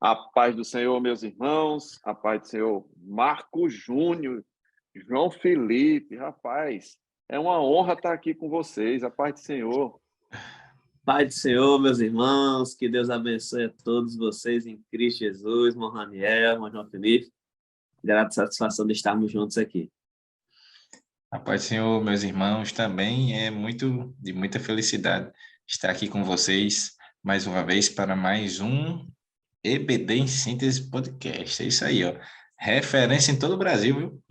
A paz do Senhor, meus irmãos, a paz do Senhor, Marco Júnior, João Felipe, rapaz, é uma honra estar aqui com vocês, a paz do Senhor. Pai do Senhor, meus irmãos, que Deus abençoe a todos vocês em Cristo Jesus, irmão Raniel, irmão João Felipe. Grata satisfação de estarmos juntos aqui. A paz do Senhor, meus irmãos, também é de muita felicidade estar aqui com vocês mais uma vez para mais um EBD em Síntese Podcast. É isso aí, ó. Referência em todo o Brasil, viu?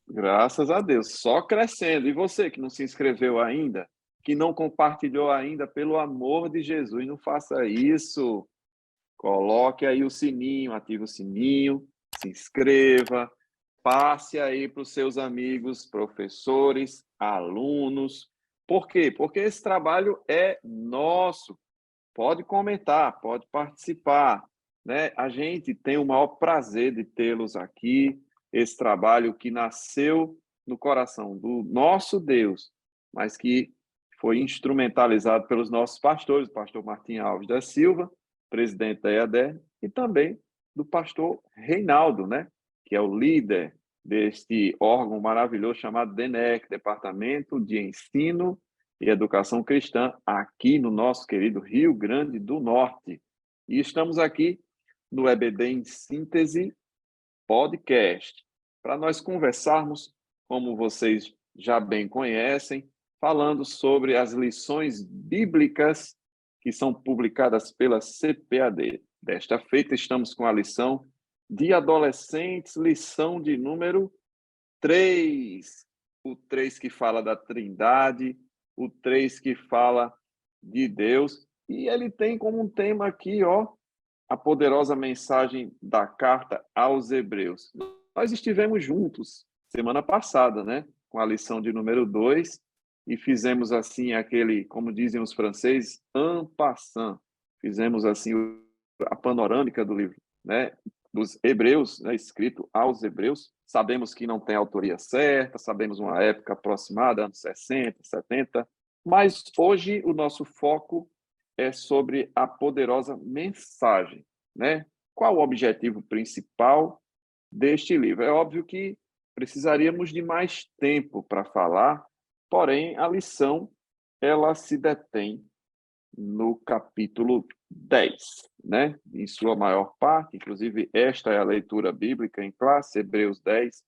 Graças a Deus, só crescendo. E você que não se inscreveu ainda, que não compartilhou ainda, pelo amor de Jesus, não faça isso. Coloque aí o sininho, ative o sininho, se inscreva, passe aí para os seus amigos, professores, alunos. Por quê? Porque esse trabalho é nosso. Pode comentar, pode participar, né? A gente tem o maior prazer de tê-los aqui, esse trabalho que nasceu no coração do nosso Deus, mas que foi instrumentalizado pelos nossos pastores, o pastor Martim Alves da Silva, presidente da EADER, e também do pastor Reinaldo, né? Que é o líder deste órgão maravilhoso chamado DENEC, Departamento de Ensino e Educação Cristã, aqui no nosso querido Rio Grande do Norte. E estamos aqui no EBD em Síntese Podcast, para nós conversarmos, como vocês já bem conhecem, falando sobre as lições bíblicas que são publicadas pela CPAD. Desta feita, estamos com a lição de adolescentes, lição de número 3. O 3 que fala da Trindade, o 3 que fala de Deus, e ele tem como um tema aqui, ó, a poderosa mensagem da carta aos Hebreus. Nós estivemos juntos semana passada, né, com a lição de número 2, e fizemos assim aquele, como dizem os franceses, en passant. Fizemos assim a panorâmica do livro, né, dos Hebreus, né, escrito aos Hebreus. Sabemos que não tem autoria certa, sabemos uma época aproximada, anos 60, 70, mas hoje o nosso foco é sobre a poderosa mensagem, né? Qual o objetivo principal deste livro? É óbvio que precisaríamos de mais tempo para falar, porém a lição ela se detém no capítulo 10, né? Em sua maior parte, inclusive esta é a leitura bíblica em classe, Hebreus 10,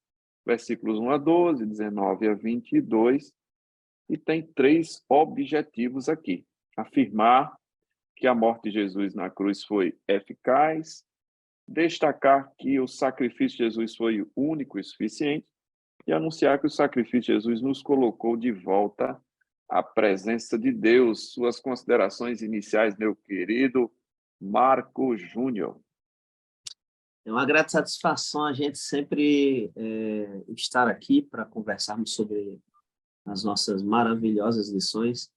versículos 1 a 12, 19 a 22, e tem 3 objetivos aqui. Afirmar que a morte de Jesus na cruz foi eficaz, destacar que o sacrifício de Jesus foi único e suficiente, e anunciar que o sacrifício de Jesus nos colocou de volta à presença de Deus. Suas considerações iniciais, meu querido Marco Júnior. É uma grata satisfação a gente sempre estar aqui para conversarmos sobre as nossas maravilhosas lições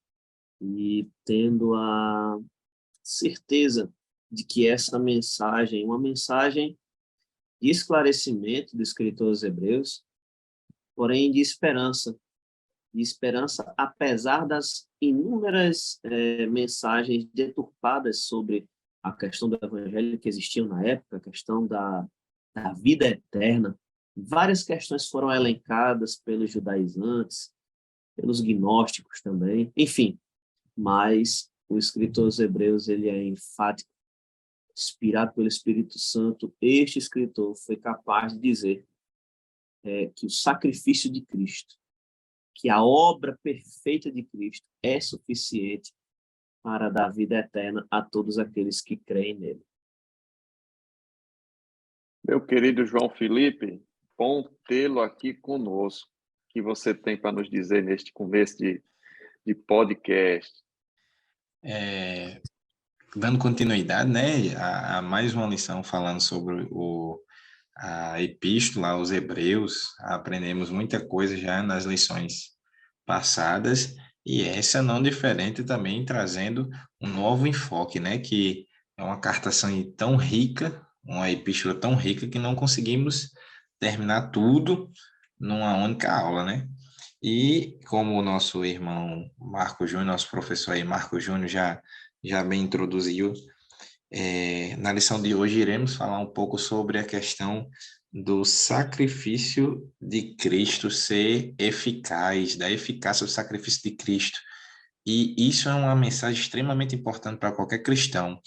e tendo a certeza de que essa mensagem, uma mensagem de esclarecimento do escritor aos Hebreus, porém de esperança apesar das inúmeras mensagens deturpadas sobre a questão do evangelho que existiam na época, a questão da vida eterna. Várias questões foram elencadas pelos judaizantes, pelos gnósticos também, enfim, mas o escritor aos Hebreus ele é enfático, inspirado pelo Espírito Santo. Este escritor foi capaz de dizer que o sacrifício de Cristo, que a obra perfeita de Cristo é suficiente para dar vida eterna a todos aqueles que creem nele. Meu querido João Felipe, bom tê-lo aqui conosco. O que você tem para nos dizer neste começo de podcast? Dando continuidade, né, a mais uma lição falando sobre a epístola aos Hebreus. Aprendemos muita coisa já nas lições passadas, e essa não diferente também, trazendo um novo enfoque, né, que é uma carta assim, tão rica, uma epístola tão rica, que não conseguimos terminar tudo numa única aula, né? E como o nosso irmão Marco Júnior, nosso professor aí, Marco Júnior, já bem introduziu, Na lição de hoje, iremos falar um pouco sobre a questão do sacrifício de Cristo ser eficaz, da eficácia do sacrifício de Cristo. E isso é uma mensagem extremamente importante para qualquer cristão,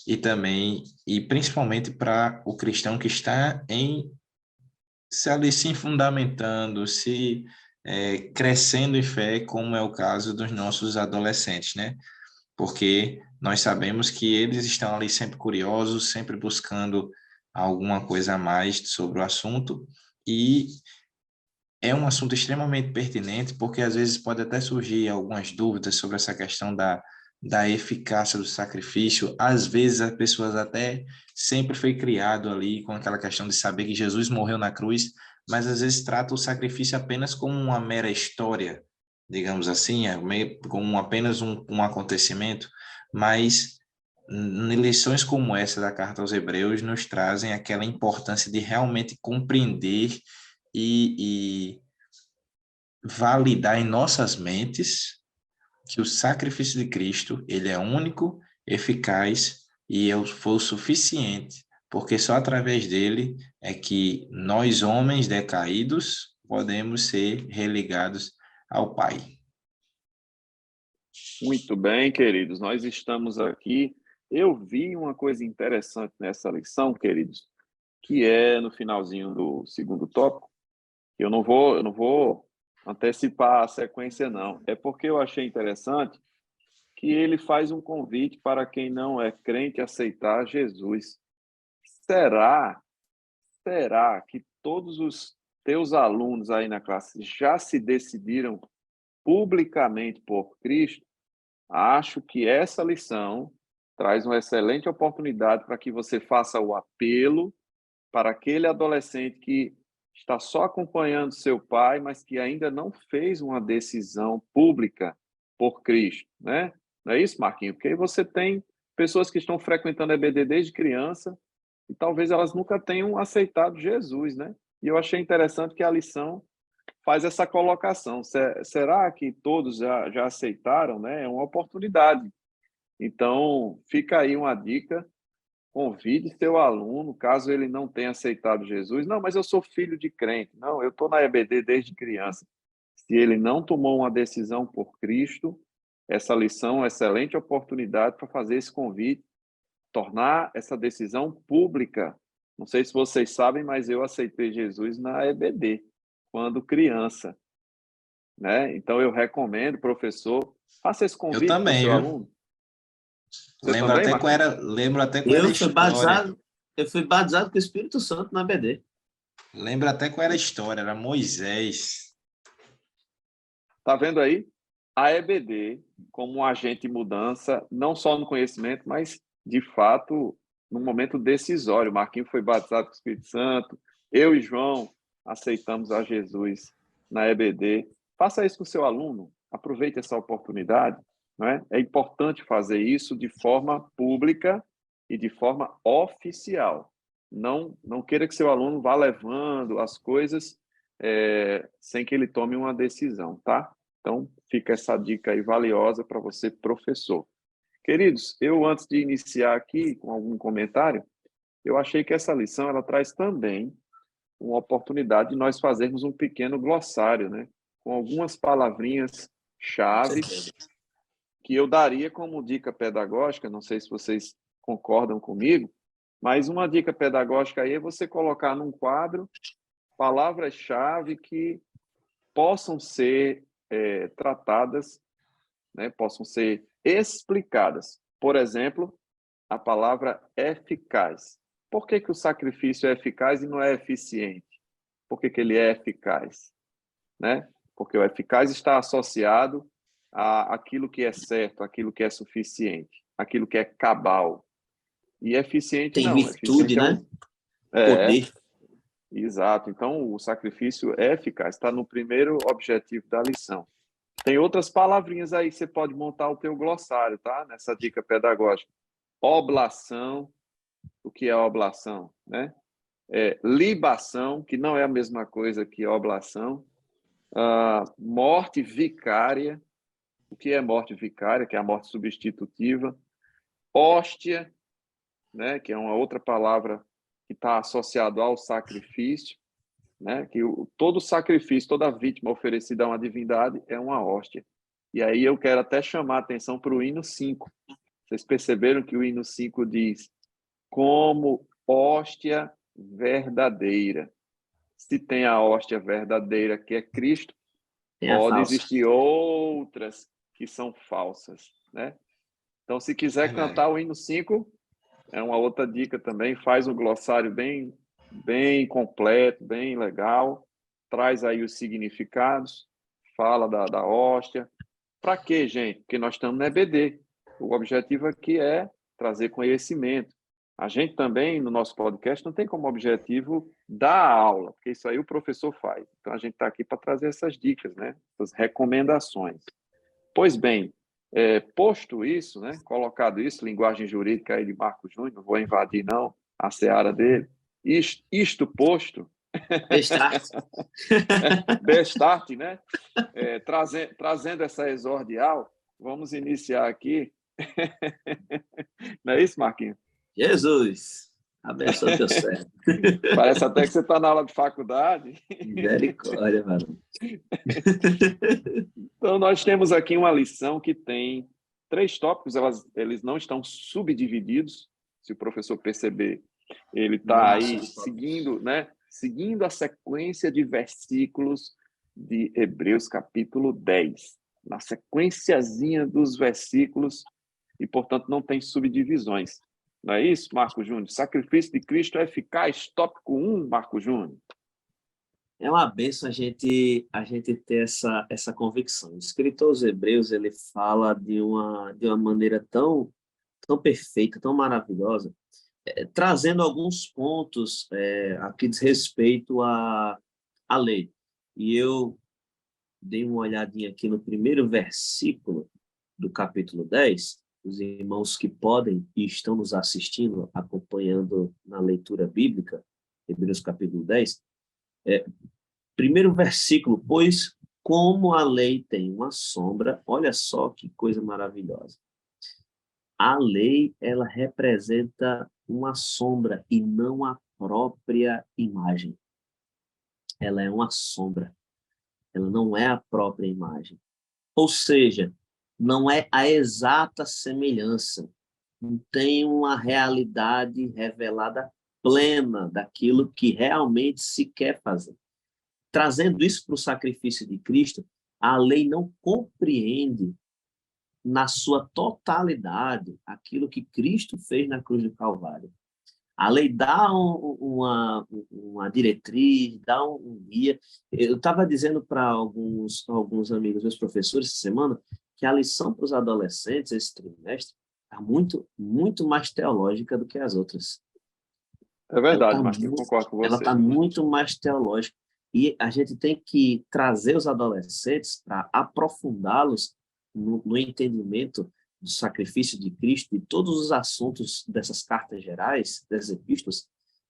e também, e principalmente para o cristão que está se fundamentando, crescendo em fé, como é o caso dos nossos adolescentes, né? Porque nós sabemos que eles estão ali sempre curiosos, sempre buscando alguma coisa a mais sobre o assunto, e é um assunto extremamente pertinente, porque às vezes pode até surgir algumas dúvidas sobre essa questão da eficácia do sacrifício. Às vezes as pessoas até sempre foi criado ali com aquela questão de saber que Jesus morreu na cruz, mas às vezes trata o sacrifício apenas como uma mera história, digamos assim, como apenas um acontecimento, mas lições como essa da Carta aos Hebreus nos trazem aquela importância de realmente compreender e validar em nossas mentes que o sacrifício de Cristo, ele é único, eficaz e foi o suficiente, porque só através dele é que nós, homens decaídos, podemos ser religados ao Pai. Muito bem, queridos, nós estamos aqui. Eu vi uma coisa interessante nessa lição, queridos, que é no finalzinho do segundo tópico. Eu não vou antecipar a sequência, não. É porque eu achei interessante que ele faz um convite para quem não é crente aceitar Jesus. Será, será que todos os teus alunos aí na classe já se decidiram publicamente por Cristo? Acho que essa lição traz uma excelente oportunidade para que você faça o apelo para aquele adolescente que está só acompanhando seu pai, mas que ainda não fez uma decisão pública por Cristo, né? Não é isso, Marquinhos? Porque aí você tem pessoas que estão frequentando a EBD desde criança e talvez elas nunca tenham aceitado Jesus, né? E eu achei interessante que a lição faz essa colocação. Será que todos já aceitaram, né? É uma oportunidade. Então, fica aí uma dica. Convide seu aluno, caso ele não tenha aceitado Jesus. Não, mas eu sou filho de crente. Não, eu estou na EBD desde criança. Se ele não tomou uma decisão por Cristo, essa lição é uma excelente oportunidade para fazer esse convite, tornar essa decisão pública. Não sei se vocês sabem, mas eu aceitei Jesus na EBD, quando criança, né? Então, eu recomendo, professor, faça esse Eu convite para o também, seu viu? aluno. Você também, Marquinhos? Lembro até qual era a história. Eu fui batizado com o Espírito Santo na BD. Lembro até qual era a história, era Moisés. Tá vendo aí? A EBD, como um agente de mudança, não só no conhecimento, mas, de fato, num momento decisório. O Marquinhos foi batizado com o Espírito Santo, eu e João aceitamos a Jesus na EBD. Faça isso com o seu aluno, aproveite essa oportunidade. Não é? É importante fazer isso de forma pública e de forma oficial. Não queira que seu aluno vá levando as coisas sem que ele tome uma decisão, tá? Então, fica essa dica aí valiosa para você, professor. Queridos, eu antes de iniciar aqui com algum comentário, eu achei que essa lição ela traz também uma oportunidade de nós fazermos um pequeno glossário, né? Com algumas palavrinhas chaves que eu daria como dica pedagógica, não sei se vocês concordam comigo, mas uma dica pedagógica aí é você colocar num quadro palavras-chave que possam ser tratadas, né, possam ser explicadas. Por exemplo, a palavra eficaz. Por que o sacrifício é eficaz e não é eficiente? Por que ele é eficaz? Né? Porque o eficaz está associado àquilo que é certo, àquilo que é suficiente, àquilo que é cabal. E eficiente Tem não. virtude, Eficiente é né? É, Poder. exato. Então, o sacrifício é eficaz. Está no primeiro objetivo da lição. Tem outras palavrinhas aí que você pode montar o teu glossário, tá? Nessa dica pedagógica. Oblação. O que é oblação, né? Libação, que não é a mesma coisa que oblação. Morte vicária. O que é morte vicária? Que é a morte substitutiva. Hóstia, né, que é uma outra palavra que está associado ao sacrifício, né, que todo sacrifício, toda vítima oferecida a uma divindade é uma hóstia. E aí eu quero até chamar a atenção para o hino 5. Vocês perceberam que o hino 5 diz: como hóstia verdadeira. Se tem a hóstia verdadeira, que é Cristo, Tem a pode falsa. existir outras que são falsas, né? Então, se quiser Verdade. cantar o hino 5, é uma outra dica também, faz um glossário bem completo, bem legal, traz aí os significados, fala da hóstia. Para quê, gente? Porque nós estamos na EBD. O objetivo aqui é trazer conhecimento. A gente também, no nosso podcast, não tem como objetivo dar aula, porque isso aí o professor faz. Então, a gente está aqui para trazer essas dicas, né? Essas recomendações. Pois bem, posto isso, né? Colocado isso, linguagem jurídica aí de Marco Júnior, não vou invadir, não, a seara dele. Isto posto, Destarte. destarte, né? Trazendo essa exordial, vamos iniciar aqui. Não é isso, Marquinhos? Jesus, abençoe teu servo. Parece até que você está na aula de faculdade. Misericórdia, varão. Então, nós temos aqui uma lição que tem 3 tópicos, eles não estão subdivididos, se o professor perceber, ele está aí seguindo, né? Seguindo a sequência de versículos de Hebreus capítulo 10, na sequenciazinha dos versículos, e, portanto, não tem subdivisões. Não é isso, Marco Júnior? Sacrifício de Cristo é eficaz, tópico 1, Marco Júnior. É uma bênção a gente ter essa convicção. O escritor aos Hebreus, ele fala de uma maneira tão perfeita, tão maravilhosa, trazendo alguns pontos a que diz respeito à lei. E eu dei uma olhadinha aqui no primeiro versículo do capítulo 10, os irmãos que podem e estão nos assistindo, acompanhando na leitura bíblica, Hebreus capítulo 10, primeiro versículo: pois como a lei tem uma sombra, olha só que coisa maravilhosa. A lei, ela representa uma sombra e não a própria imagem. Ela é uma sombra, ela não é a própria imagem. Ou seja, não é a exata semelhança, não tem uma realidade revelada plena daquilo que realmente se quer fazer. Trazendo isso para o sacrifício de Cristo, a lei não compreende na sua totalidade aquilo que Cristo fez na cruz do Calvário. A lei dá uma diretriz, dá um guia. Eu estava dizendo para alguns amigos, meus professores, essa semana, que a lição para os adolescentes esse trimestre está muito mais teológica do que as outras. É verdade, Marquinhos, concordo com Ela você. está muito mais teológica. E a gente tem que trazer os adolescentes para aprofundá-los no entendimento do sacrifício de Cristo e todos os assuntos dessas cartas gerais, das epístolas,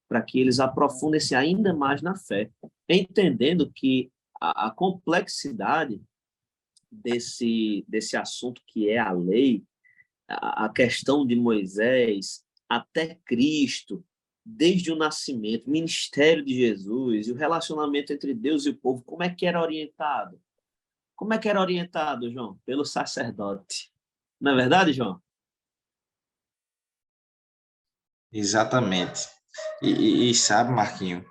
para que eles aprofundem-se ainda mais na fé, entendendo que a complexidade desse assunto que é a lei, a questão de Moisés até Cristo, desde o nascimento, o ministério de Jesus e o relacionamento entre Deus e o povo, como é que era orientado? Como é que era orientado, João? Pelo sacerdote. Não é verdade, João? Exatamente. E sabe, Marquinho,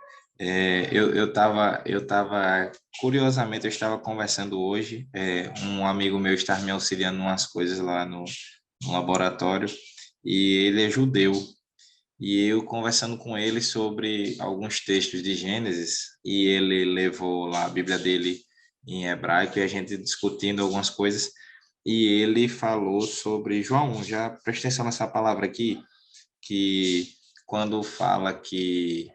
curiosamente, eu estava conversando hoje, um amigo meu estava me auxiliando em umas coisas lá no laboratório, e ele é judeu. E eu conversando com ele sobre alguns textos de Gênesis, e ele levou lá a Bíblia dele em hebraico, e a gente discutindo algumas coisas, e ele falou sobre João. Já presta atenção nessa palavra aqui, que quando fala que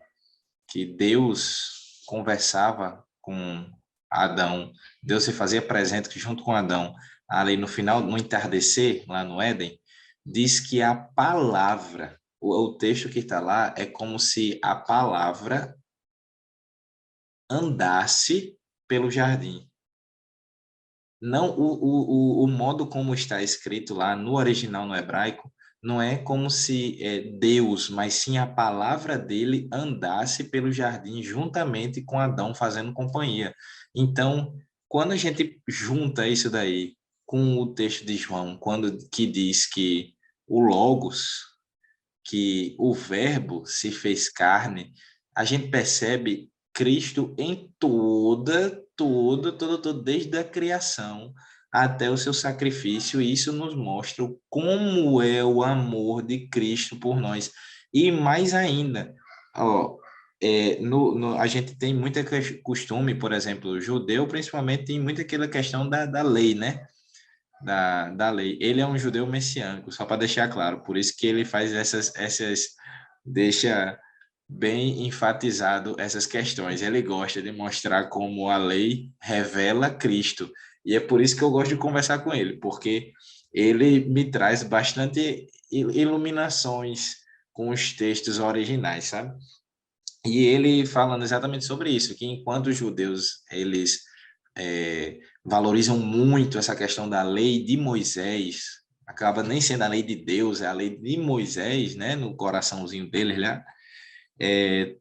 Deus conversava com Adão, Deus se fazia presente junto com Adão, ali no final, no entardecer, lá no Éden, diz que a palavra, o texto que está lá, é como se a palavra andasse pelo jardim. Não o modo como está escrito lá no original, no hebraico, não é como se Deus, mas sim a palavra dele andasse pelo jardim juntamente com Adão fazendo companhia. Então, quando a gente junta isso daí com o texto de João, que diz que o Logos, que o Verbo se fez carne, a gente percebe Cristo em desde a criação até o seu sacrifício, e isso nos mostra como é o amor de Cristo por nós. E mais ainda, ó, a gente tem muito costume, por exemplo, o judeu principalmente tem muito aquela questão da lei, né? Da lei. Ele é um judeu messiânico, só para deixar claro. Por isso que ele faz deixa bem enfatizado essas questões. Ele gosta de mostrar como a lei revela Cristo. E é por isso que eu gosto de conversar com ele, porque ele me traz bastante iluminações com os textos originais, sabe? E ele falando exatamente sobre isso, que enquanto os judeus, eles valorizam muito essa questão da lei de Moisés, acaba nem sendo a lei de Deus, é a lei de Moisés, né, no coraçãozinho deles lá,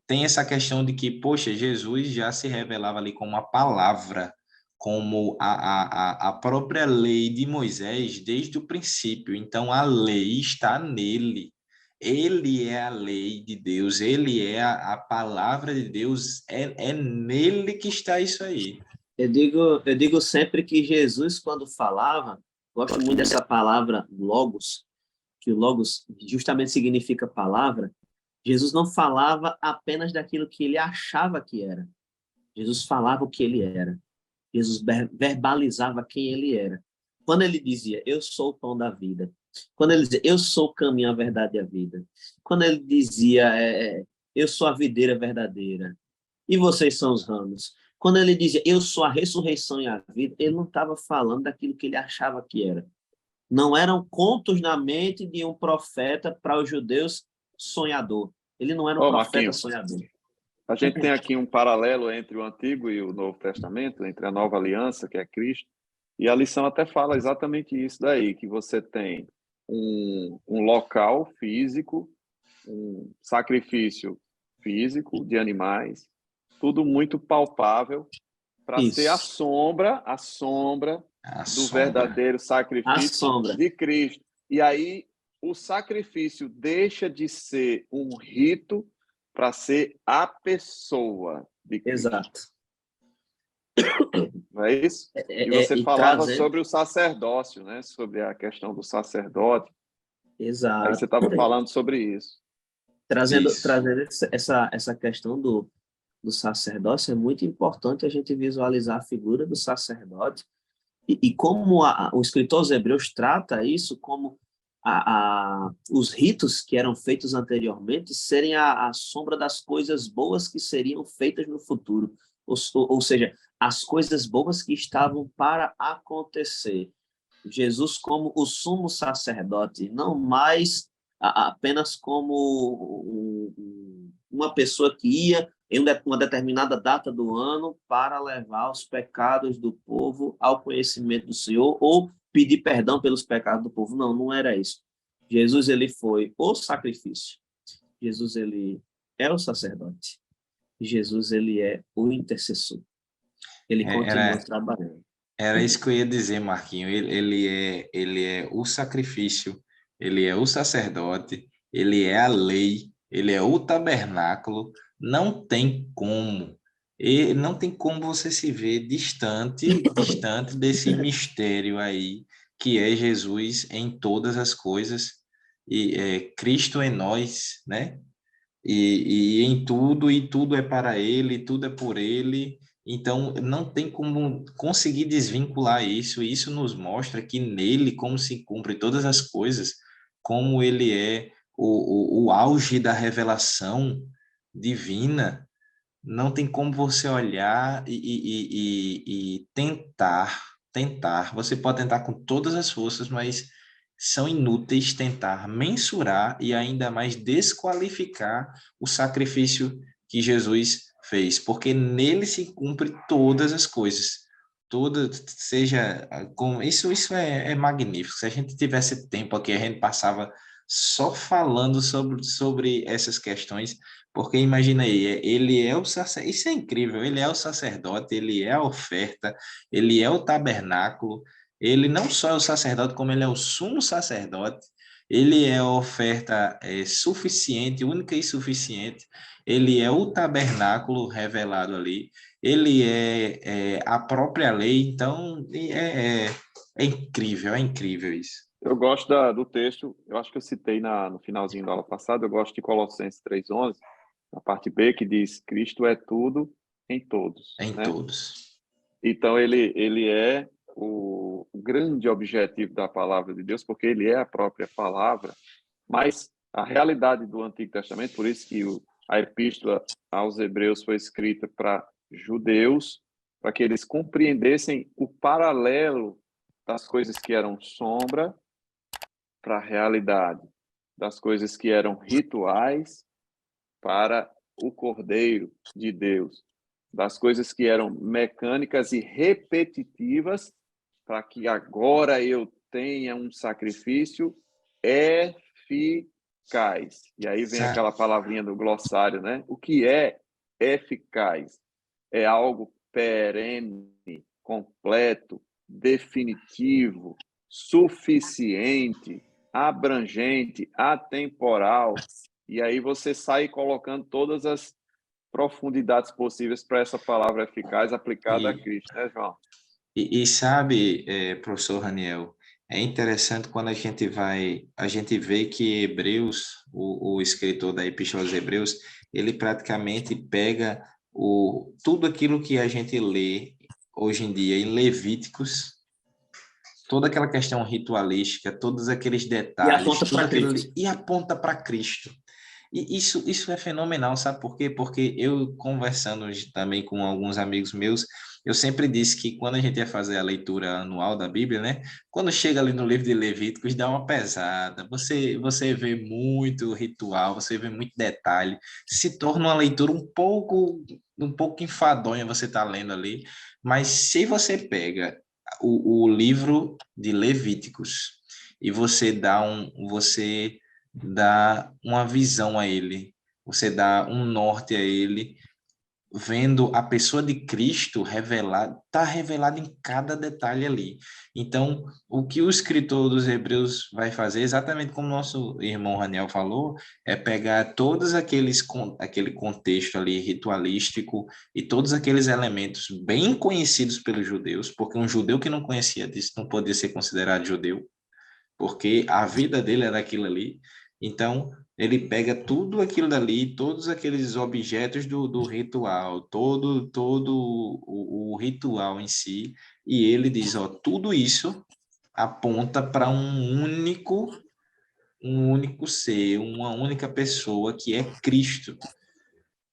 tem essa questão de que, poxa, Jesus já se revelava ali como a palavra, como a própria lei de Moisés desde o princípio. Então, a lei está nele. Ele é a lei de Deus, ele é a palavra de Deus, é nele que está isso aí. Eu digo sempre que Jesus, quando falava, gosto muito dessa palavra logos, que o logos justamente significa palavra. Jesus não falava apenas daquilo que ele achava que era. Jesus falava o que ele era. Jesus verbalizava quem ele era. Quando ele dizia, eu sou o pão da vida. Quando ele dizia, eu sou o caminho, a verdade e a vida. Quando ele dizia, eu sou a videira verdadeira. E vocês são os ramos. Quando ele dizia, eu sou a ressurreição e a vida, ele não estava falando daquilo que ele achava que era. Não eram contos na mente de um profeta para os judeus sonhador. Ele não era um profeta Marquinhos, sonhador. a gente tem aqui um paralelo entre o Antigo e o Novo Testamento, entre a Nova Aliança, que é Cristo, e a lição até fala exatamente isso daí, que você tem um local físico, um sacrifício físico de animais, tudo muito palpável, para ser a Isso. sombra do verdadeiro A sacrifício sombra. de Cristo. E aí o sacrifício deixa de ser um rito para ser a pessoa de Cristo. Exato. Não é isso? E você falava sobre o sacerdócio, né? Sobre a questão do sacerdote. Exato. Aí você estava falando sobre isso. Trazendo essa questão do sacerdócio, é muito importante a gente visualizar a figura do sacerdote e como o escritor aos Hebreus trata isso como os ritos que eram feitos anteriormente serem a sombra das coisas boas que seriam feitas no futuro. Ou seja, as coisas boas que estavam para acontecer. Jesus como o sumo sacerdote, não mais apenas como uma pessoa que ia em uma determinada data do ano para levar os pecados do povo ao conhecimento do Senhor ou pedir perdão pelos pecados do povo. Não, não era isso. Jesus, ele foi o sacrifício. Jesus, ele é o sacerdote. Jesus, ele é o intercessor. Ele continua trabalhando. Era isso que eu ia dizer, Marquinho. Ele é o sacrifício, ele é o sacerdote, ele é a lei, ele é o tabernáculo. Não tem como. E não tem como você se ver distante desse mistério aí, que é Jesus em todas as coisas, e Cristo em nós, né? E em tudo, e tudo é para Ele, tudo é por Ele. Então, não tem como conseguir desvincular isso, e isso nos mostra que nele, como se cumpre todas as coisas, como ele é o auge da revelação divina. Não tem como você olhar e tentar. Você pode tentar com todas as forças, mas são inúteis tentar mensurar e ainda mais desqualificar o sacrifício que Jesus fez, porque nele se cumpre todas as coisas. Toda, seja com isso é magnífico. Se a gente tivesse tempo aqui, a gente passava só falando sobre essas questões, porque imagina aí, ele é o sacerdote, isso é incrível, ele é o sacerdote, ele é a oferta, ele é o tabernáculo, ele não só é o sacerdote, como ele é o sumo sacerdote, ele é a oferta suficiente, única e suficiente, ele é o tabernáculo revelado ali, ele é a própria lei, então é incrível isso. Eu gosto do texto, eu acho que eu citei no finalzinho da aula passada, eu gosto de Colossenses 3:11, na parte B, que diz: Cristo é tudo em todos, Em né? todos. Então, ele é o grande objetivo da palavra de Deus, porque ele é a própria palavra, mas a realidade do Antigo Testamento, por isso que a epístola aos Hebreus foi escrita para judeus, para que eles compreendessem o paralelo das coisas que eram sombra para a realidade, das coisas que eram rituais para o Cordeiro de Deus, das coisas que eram mecânicas e repetitivas para que agora eu tenha um sacrifício eficaz. E aí vem aquela palavrinha do glossário, né? O que é eficaz? É algo perene, completo, definitivo, suficiente, abrangente, atemporal. E aí você sai colocando todas as profundidades possíveis para essa palavra eficaz aplicada a E, Cristo, né, João? e sabe, professor Raniel, é interessante quando a gente vê que Hebreus, o escritor da Epístola aos Hebreus, ele praticamente pega tudo aquilo que a gente lê hoje em dia em Levíticos, toda aquela questão ritualística, todos aqueles E detalhes, aponta tudo para aquilo Cristo. ali, e aponta para Cristo. E isso é fenomenal, sabe por quê? Porque eu, conversando também com alguns amigos meus, eu sempre disse que quando a gente ia fazer a leitura anual da Bíblia, né? Quando chega ali no livro de Levíticos, dá uma pesada. Você vê muito ritual, você vê muito detalhe. Se torna uma leitura um pouco enfadonha você tá lendo ali. Mas se você pega o livro de Levíticos e você dá uma visão a ele, você dá um norte a ele, vendo a pessoa de Cristo revelada, está revelado em cada detalhe ali. Então, o que o escritor dos Hebreus vai fazer, exatamente como nosso irmão Raniel falou, é pegar aquele contexto ali ritualístico e todos aqueles elementos bem conhecidos pelos judeus, porque um judeu que não conhecia disso não podia ser considerado judeu, porque a vida dele era aquilo ali. Então, ele pega tudo aquilo dali, todos aqueles objetos do ritual, todo o ritual em si, e ele diz, ó, tudo isso aponta para um único ser, uma única pessoa que é Cristo.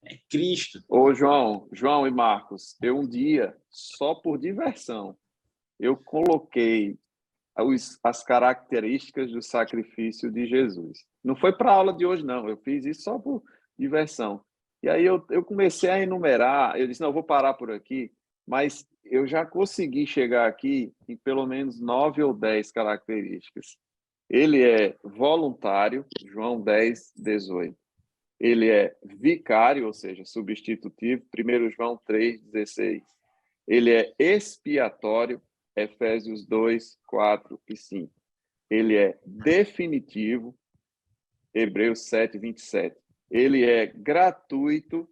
É Cristo. Ô, João e Marcos, eu um dia, só por diversão, eu coloquei as características do sacrifício de Jesus. Não foi para a aula de hoje, não. Eu fiz isso só por diversão. E aí eu comecei a enumerar. Eu disse, não, eu vou parar por aqui. Mas eu já consegui chegar aqui em pelo menos 9 ou 10 características. Ele é voluntário, João 10:18. Ele é vicário, ou seja, substitutivo, 1 João 3:16. Ele é expiatório, Efésios 2, 4 e 5. Ele é definitivo, Hebreus 7, 27. Ele é gratuito,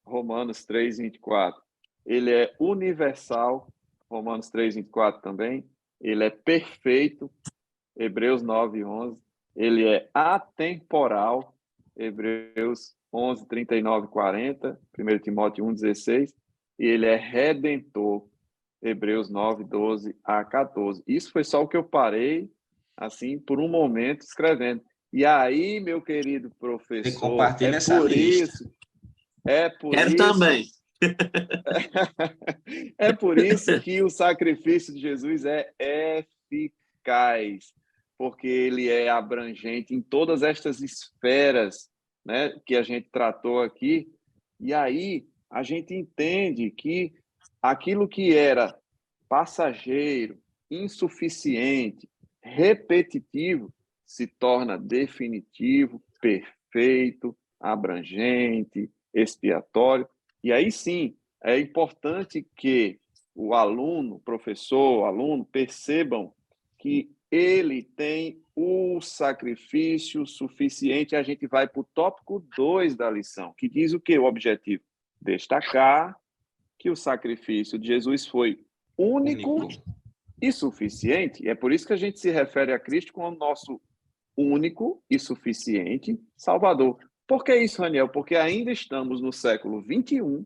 Romanos 3, 24. Ele é universal, Romanos 3, 24 também. Ele é perfeito, Hebreus 9, 11. Ele é atemporal, Hebreus 11, 39 e 40. 1 Timóteo 1, 16. E ele é redentor, Hebreus 9, 12 a 14. Isso foi só o que eu parei, assim, por um momento, escrevendo. E aí, meu querido Você professor, compartilha essa lista. é por Quero isso, também. é por isso que o sacrifício de Jesus é eficaz, porque ele é abrangente em todas estas esferas, né, que a gente tratou aqui. E aí a gente entende que aquilo que era passageiro, insuficiente, repetitivo, se torna definitivo, perfeito, abrangente, expiatório. E aí sim, é importante que o aluno, professor, aluno, percebam que ele tem o sacrifício suficiente. A gente vai para o tópico 2 da lição, que diz o quê? O objetivo? Destacar que o sacrifício de Jesus foi único e suficiente. É por isso que a gente se refere a Cristo como nosso único e suficiente Salvador. Por que isso, Raniel? Porque ainda estamos no século XXI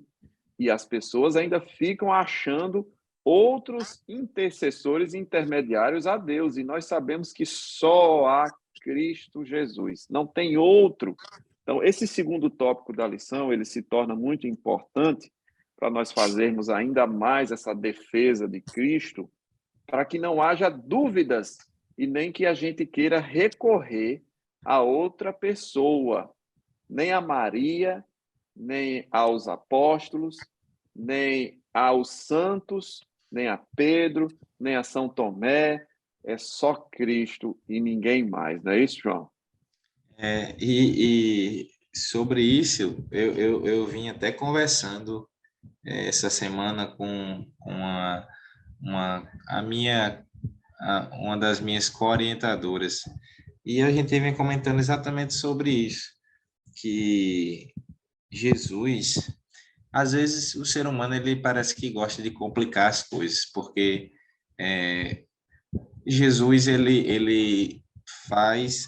e as pessoas ainda ficam achando outros intercessores intermediários a Deus. E nós sabemos que só há Cristo Jesus, não tem outro. Então, esse segundo tópico da lição, ele se torna muito importante para nós fazermos ainda mais essa defesa de Cristo, para que não haja dúvidas e nem que a gente queira recorrer a outra pessoa, nem a Maria, nem aos apóstolos, nem aos santos, nem a Pedro, nem a São Tomé. É só Cristo e ninguém mais, não é isso, João? E sobre isso, eu vim até conversando essa semana com uma das minhas co-orientadoras, e a gente vem comentando exatamente sobre isso, que Jesus, às vezes o ser humano ele parece que gosta de complicar as coisas, porque é, Jesus ele faz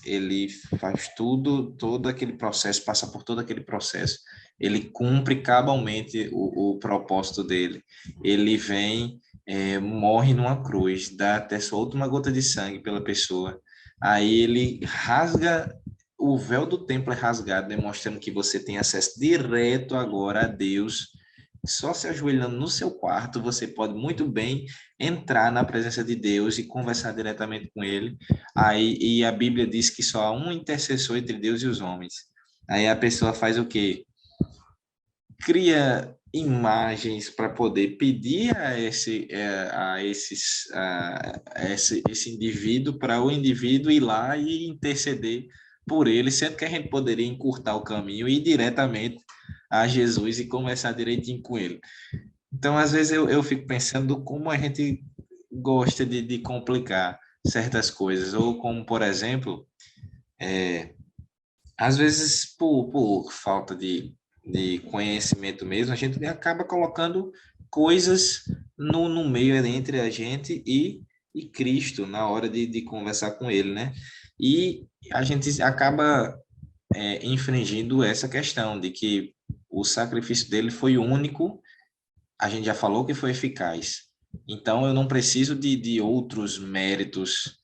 todo aquele processo, passa por todo aquele processo, ele cumpre cabalmente o propósito dele, ele vem, morre numa cruz, dá até sua última gota de sangue pela pessoa, aí ele rasga, o véu do templo é rasgado, demonstrando que você tem acesso direto agora a Deus, só se ajoelhando no seu quarto, você pode muito bem entrar na presença de Deus e conversar diretamente com Ele. Aí, e a Bíblia diz que só há um intercessor entre Deus e os homens. Aí a pessoa faz o quê? Cria imagens para poder pedir esse indivíduo, para o indivíduo ir lá e interceder por ele, sendo que a gente poderia encurtar o caminho e ir diretamente a Jesus e conversar direitinho com ele. Então, às vezes, eu fico pensando como a gente gosta de complicar certas coisas, ou como, por exemplo, às vezes, por falta de conhecimento mesmo, a gente acaba colocando coisas no meio entre a gente e Cristo, na hora de conversar com ele, né? E a gente acaba infringindo essa questão de que o sacrifício dele foi único, a gente já falou que foi eficaz. Então, eu não preciso de outros méritos,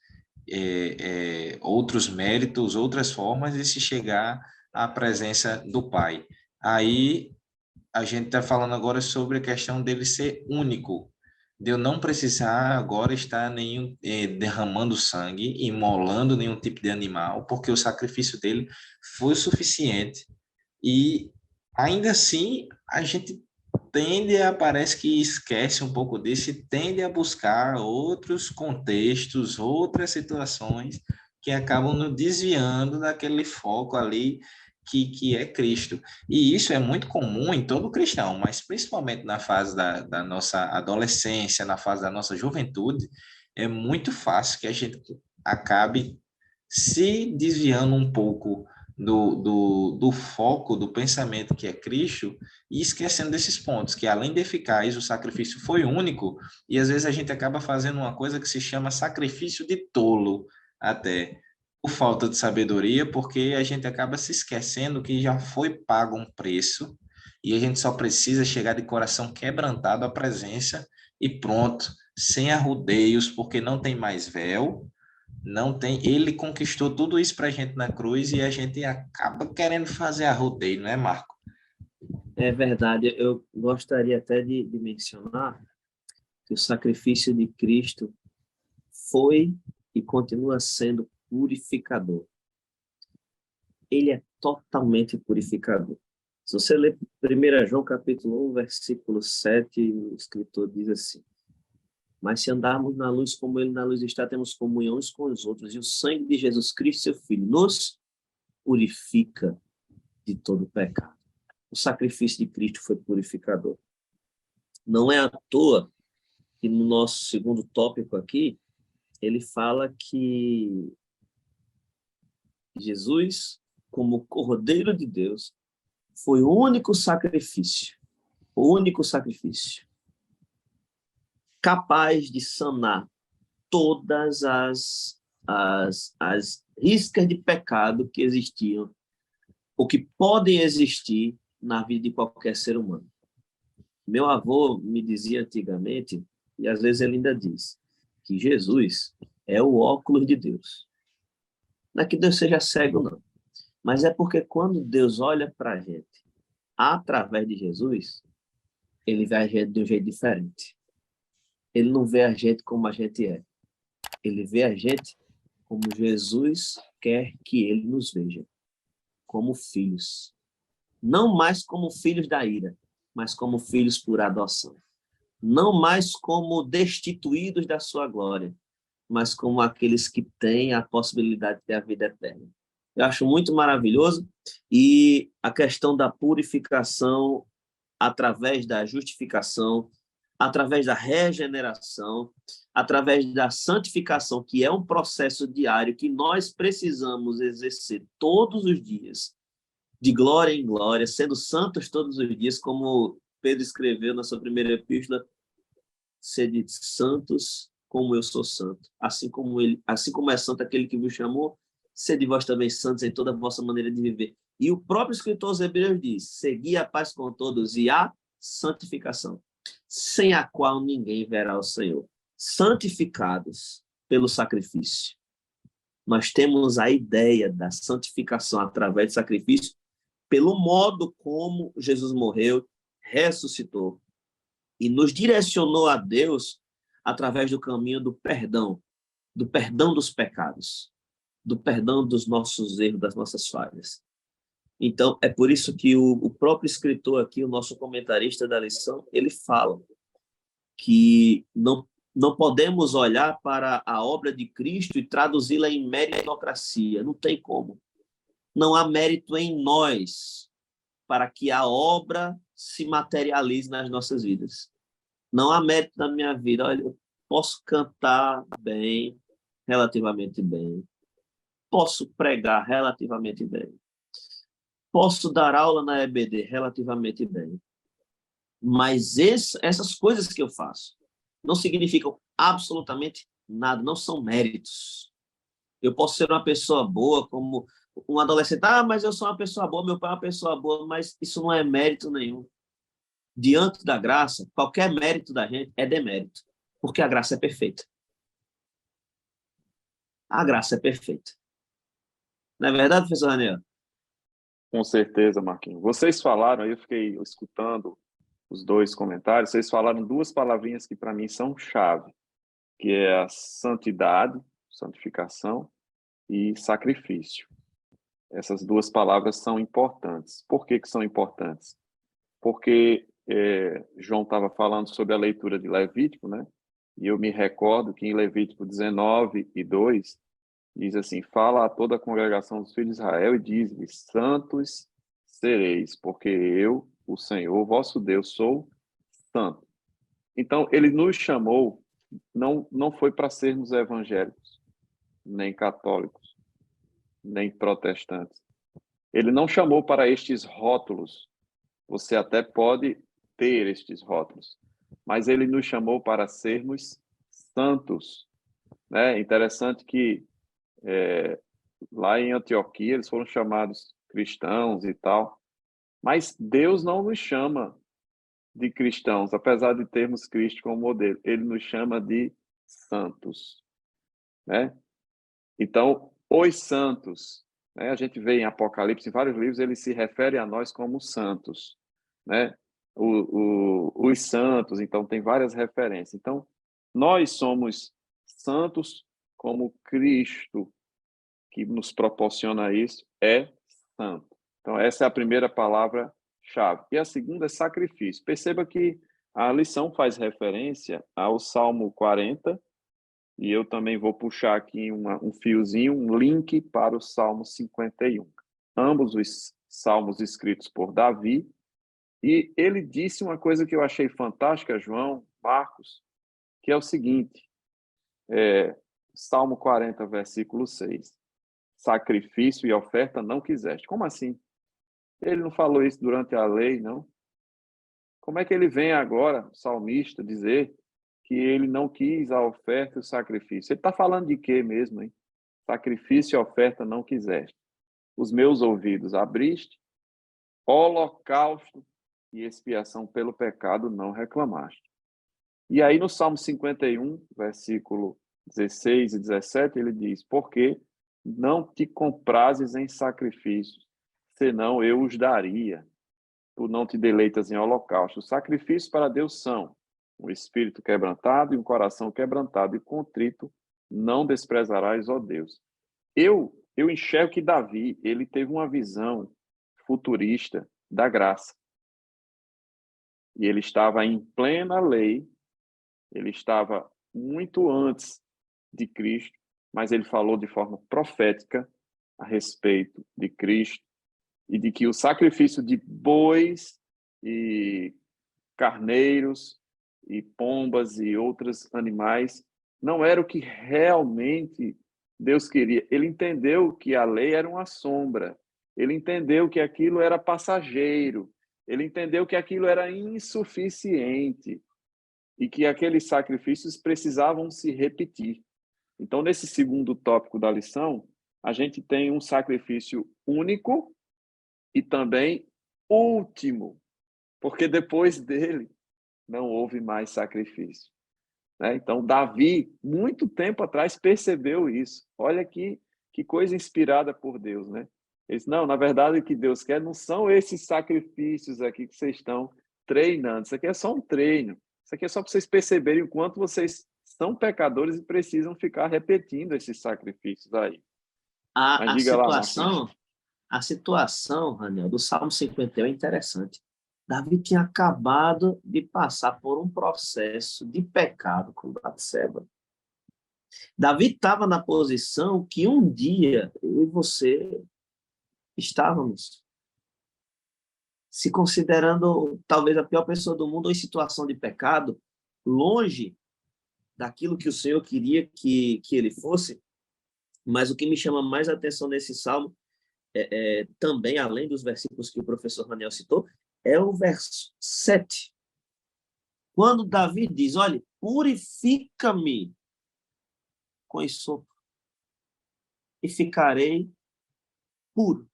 outras formas de se chegar à presença do Pai. Aí, a gente está falando agora sobre a questão dele ser único, de eu não precisar agora estar derramando sangue, imolando nenhum tipo de animal, porque o sacrifício dele foi suficiente. E ainda assim, a gente parece que esquece um pouco disso e tende a buscar outros contextos, outras situações que acabam nos desviando daquele foco ali que é Cristo. E isso é muito comum em todo cristão, mas principalmente na fase da nossa adolescência, na fase da nossa juventude, é muito fácil que a gente acabe se desviando um pouco do foco do pensamento que é Cristo e esquecendo desses pontos, que além de eficaz, o sacrifício foi único, e às vezes a gente acaba fazendo uma coisa que se chama sacrifício de tolo, até, por falta de sabedoria, porque a gente acaba se esquecendo que já foi pago um preço, e a gente só precisa chegar de coração quebrantado à presença, e pronto, sem arrudeios, porque não tem mais véu, não tem, ele conquistou tudo isso para a gente na cruz e a gente acaba querendo fazer arrodeio, não é, Marco? É verdade, eu gostaria até de mencionar que o sacrifício de Cristo foi e continua sendo purificador. Ele é totalmente purificador. Se você ler 1 João capítulo 1, versículo 7, o escritor diz assim: Mas se andarmos na luz como ele na luz está, temos comunhão uns com os outros. E o sangue de Jesus Cristo, seu Filho, nos purifica de todo pecado. O sacrifício de Cristo foi purificador. Não é à toa que no nosso segundo tópico aqui, ele fala que Jesus, como Cordeiro de Deus, foi o único sacrifício capaz de sanar todas as riscas de pecado que existiam, ou que podem existir na vida de qualquer ser humano. Meu avô me dizia antigamente, e às vezes ele ainda diz, que Jesus é o óculos de Deus. Não é que Deus seja cego, não. Mas é porque quando Deus olha para a gente através de Jesus, ele vê a gente de um jeito diferente. Ele não vê a gente como a gente é. Ele vê a gente como Jesus quer que ele nos veja, como filhos. Não mais como filhos da ira, mas como filhos por adoção. Não mais como destituídos da sua glória, mas como aqueles que têm a possibilidade de ter a vida eterna. Eu acho muito maravilhoso, e a questão da purificação através da justificação, através da regeneração, através da santificação, que é um processo diário que nós precisamos exercer todos os dias, de glória em glória, sendo santos todos os dias, como Pedro escreveu na sua primeira epístola, sede santos como eu sou santo, assim como é santo aquele que vos chamou, sede vós também santos em toda a vossa maneira de viver. E o próprio escritor aos Hebreus diz, segui a paz com todos e a santificação, sem a qual ninguém verá o Senhor. Santificados pelo sacrifício. Nós temos a ideia da santificação através do sacrifício, pelo modo como Jesus morreu, ressuscitou e nos direcionou a Deus através do caminho do perdão dos pecados, do perdão dos nossos erros, das nossas falhas. Então, é por isso que o próprio escritor aqui, o nosso comentarista da lição, ele fala que não podemos olhar para a obra de Cristo e traduzi-la em meritocracia. Não tem como. Não há mérito em nós para que a obra se materialize nas nossas vidas. Não há mérito na minha vida. Olha, eu posso cantar bem, relativamente bem. Posso pregar relativamente bem. Posso dar aula na EBD relativamente bem. Mas essas coisas que eu faço não significam absolutamente nada, não são méritos. Eu posso ser uma pessoa boa, como um adolescente, mas eu sou uma pessoa boa, meu pai é uma pessoa boa, mas isso não é mérito nenhum. Diante da graça, qualquer mérito da gente é demérito, porque a graça é perfeita. A graça é perfeita. Não é verdade, professor Raniel? Com certeza, Marquinhos. Vocês falaram, eu fiquei escutando os dois comentários, vocês falaram duas palavrinhas que para mim são chave, que é a santidade, santificação e sacrifício. Essas duas palavras são importantes. Por que são importantes? Porque João estava falando sobre a leitura de Levítico, né? E eu me recordo que em Levítico 19:2 diz assim, fala a toda a congregação dos filhos de Israel e diz-lhes, santos sereis, porque eu, o Senhor, vosso Deus, sou santo. Então, ele nos chamou, não foi para sermos evangélicos, nem católicos, nem protestantes. Ele não chamou para estes rótulos. Você até pode ter estes rótulos, mas ele nos chamou para sermos santos. Né? Interessante que lá em Antioquia eles foram chamados cristãos e tal, mas Deus não nos chama de cristãos, apesar de termos Cristo como modelo, ele nos chama de santos, né? Então, os santos, né? A gente vê em Apocalipse, em vários livros, ele se refere a nós como santos, né? Os santos, então tem várias referências. Então, nós somos santos como Cristo, que nos proporciona isso, é santo. Então, essa é a primeira palavra-chave. E a segunda é sacrifício. Perceba que A lição faz referência ao Salmo 40, e eu também vou puxar aqui um fiozinho, um link para o Salmo 51. Ambos os salmos escritos por Davi, e ele disse uma coisa que eu achei fantástica, João, Marcos, que é o seguinte, Salmo 40, versículo 6. Sacrifício e oferta não quiseste. Como assim? Ele não falou isso durante a lei, não? Como é que ele vem agora, o salmista, dizer que ele não quis a oferta e o sacrifício? Ele está falando de quê mesmo, hein? Sacrifício e oferta não quiseste. Os meus ouvidos abriste, holocausto e expiação pelo pecado não reclamaste. E aí no Salmo 51, versículo 16 e 17, ele diz, porque não te comprases em sacrifícios, senão eu os daria. Tu não te deleitas em holocausto. Os sacrifícios para Deus são um espírito quebrantado e um coração quebrantado e contrito, não desprezarás, ó Deus. Eu enxergo que Davi, ele teve uma visão futurista da graça. E ele estava em plena lei, ele estava muito antes de Cristo, mas ele falou de forma profética a respeito de Cristo e de que o sacrifício de bois e carneiros e pombas e outros animais não era o que realmente Deus queria. Ele entendeu que a lei era uma sombra, ele entendeu que aquilo era passageiro, ele entendeu que aquilo era insuficiente e que aqueles sacrifícios precisavam se repetir. Então, nesse segundo tópico da lição, a gente tem um sacrifício único e também último, porque depois dele não houve mais sacrifício. Então, Davi, muito tempo atrás, percebeu isso. Olha que coisa inspirada por Deus, né? Ele disse, não, na verdade, o que Deus quer não são esses sacrifícios aqui que vocês estão treinando. Isso aqui é só um treino. Isso aqui é só para vocês perceberem o quanto vocês são pecadores e precisam ficar repetindo esses sacrifícios aí. Mas A diga lá, situação, Marquinhos. a situação, Raniel, do Salmo 51 é interessante. Davi tinha acabado de passar por um processo de pecado com Batseba. Davi estava na posição que um dia eu e você estávamos, se considerando talvez a pior pessoa do mundo ou em situação de pecado, longe daquilo que o Senhor queria que ele fosse. Mas o que me chama mais atenção nesse salmo, também, além dos versículos que o professor Raniel citou, é o verso 7. Quando Davi diz, olha, purifica-me com esopo e ficarei puro.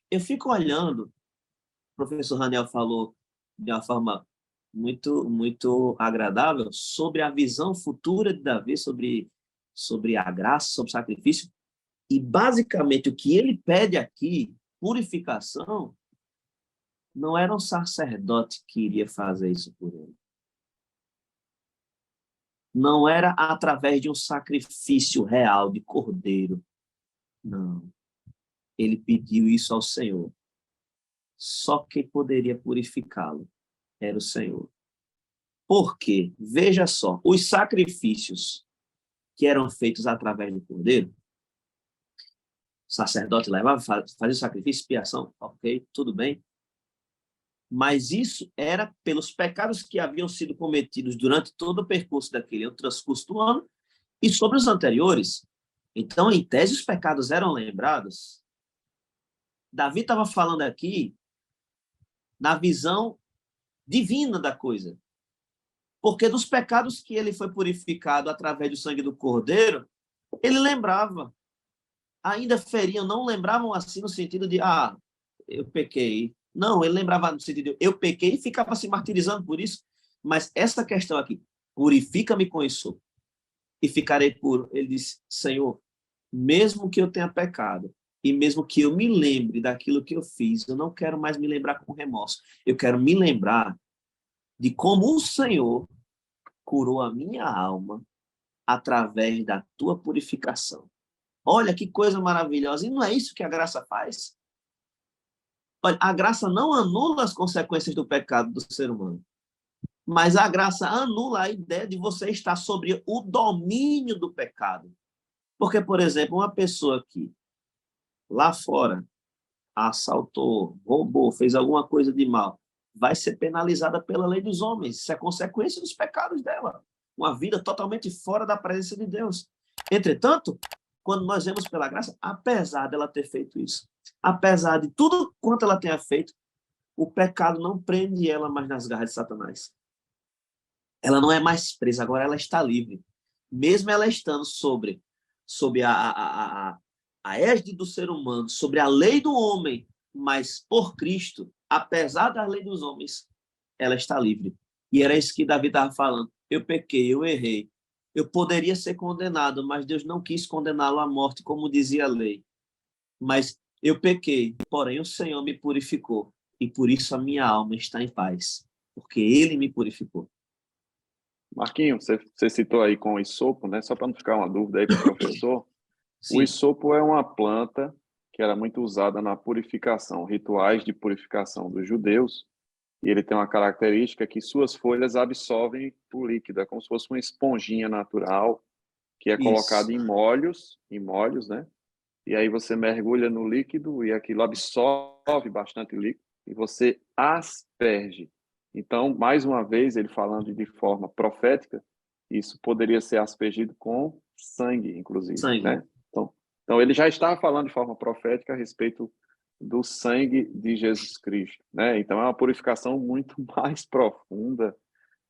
Eu fico olhando, o professor Raniel falou de uma forma muito agradável sobre a visão futura de Davi, sobre a graça, sobre o sacrifício, e basicamente o que ele pede aqui, purificação, não era um sacerdote que iria fazer isso por ele. Não era através de um sacrifício real de cordeiro. Não. Ele pediu isso ao Senhor. Só quem poderia purificá-lo era o Senhor. Por quê? Veja só, os sacrifícios que eram feitos através do cordeiro, o sacerdote levava, fazia o sacrifício, expiação, ok, tudo bem. Mas isso era pelos pecados que haviam sido cometidos durante todo o percurso daquele transcurso do ano e sobre os anteriores. Então, em tese, os pecados eram lembrados. Davi estava falando aqui na visão divina da coisa. Porque dos pecados que ele foi purificado através do sangue do cordeiro, ele lembrava. Ainda feriam, não lembravam assim no sentido de, eu pequei. Não, ele lembrava no sentido de, eu pequei e ficava se martirizando por isso. Mas essa questão aqui, purifica-me com isso e ficarei puro. Ele disse, Senhor, mesmo que eu tenha pecado e mesmo que eu me lembre daquilo que eu fiz, eu não quero mais me lembrar com remorso. Eu quero me lembrar de como o Senhor curou a minha alma através da tua purificação. Olha que coisa maravilhosa. E não é isso que a graça faz? Olha, a graça não anula as consequências do pecado do ser humano, mas a graça anula a ideia de você estar sobre o domínio do pecado. Porque, por exemplo, uma pessoa que lá fora assaltou, roubou, fez alguma coisa de mal, vai ser penalizada pela lei dos homens. Isso é consequência dos pecados dela. Uma vida totalmente fora da presença de Deus. Entretanto, quando nós vemos pela graça, apesar dela ter feito isso, apesar de tudo quanto ela tenha feito, o pecado não prende ela mais nas garras de Satanás. Ela não é mais presa, agora ela está livre. Mesmo ela estando sobre a égide do ser humano, sobre a lei do homem, mas por Cristo, apesar da lei dos homens, ela está livre. E era isso que Davi estava falando. Eu pequei, eu errei. Eu poderia ser condenado, mas Deus não quis condená-lo à morte, como dizia a lei. Mas eu pequei, porém o Senhor me purificou. E por isso a minha alma está em paz, porque Ele me purificou. Marquinhos, você citou aí com o isopo, né? Só para não ficar uma dúvida aí para o professor. O Sim, isopo é uma planta que era muito usada na purificação, rituais de purificação dos judeus, e ele tem uma característica que suas folhas absorvem o líquido, é como se fosse uma esponjinha natural que é colocada isso. em molhos, né? E aí você mergulha no líquido e aquilo absorve bastante líquido e você asperge. Então, mais uma vez, ele falando de forma profética, isso poderia ser aspergido com sangue, inclusive, Sangue. né? Então ele já estava falando de forma profética a respeito do sangue de Jesus Cristo, né? Então é uma purificação muito mais profunda,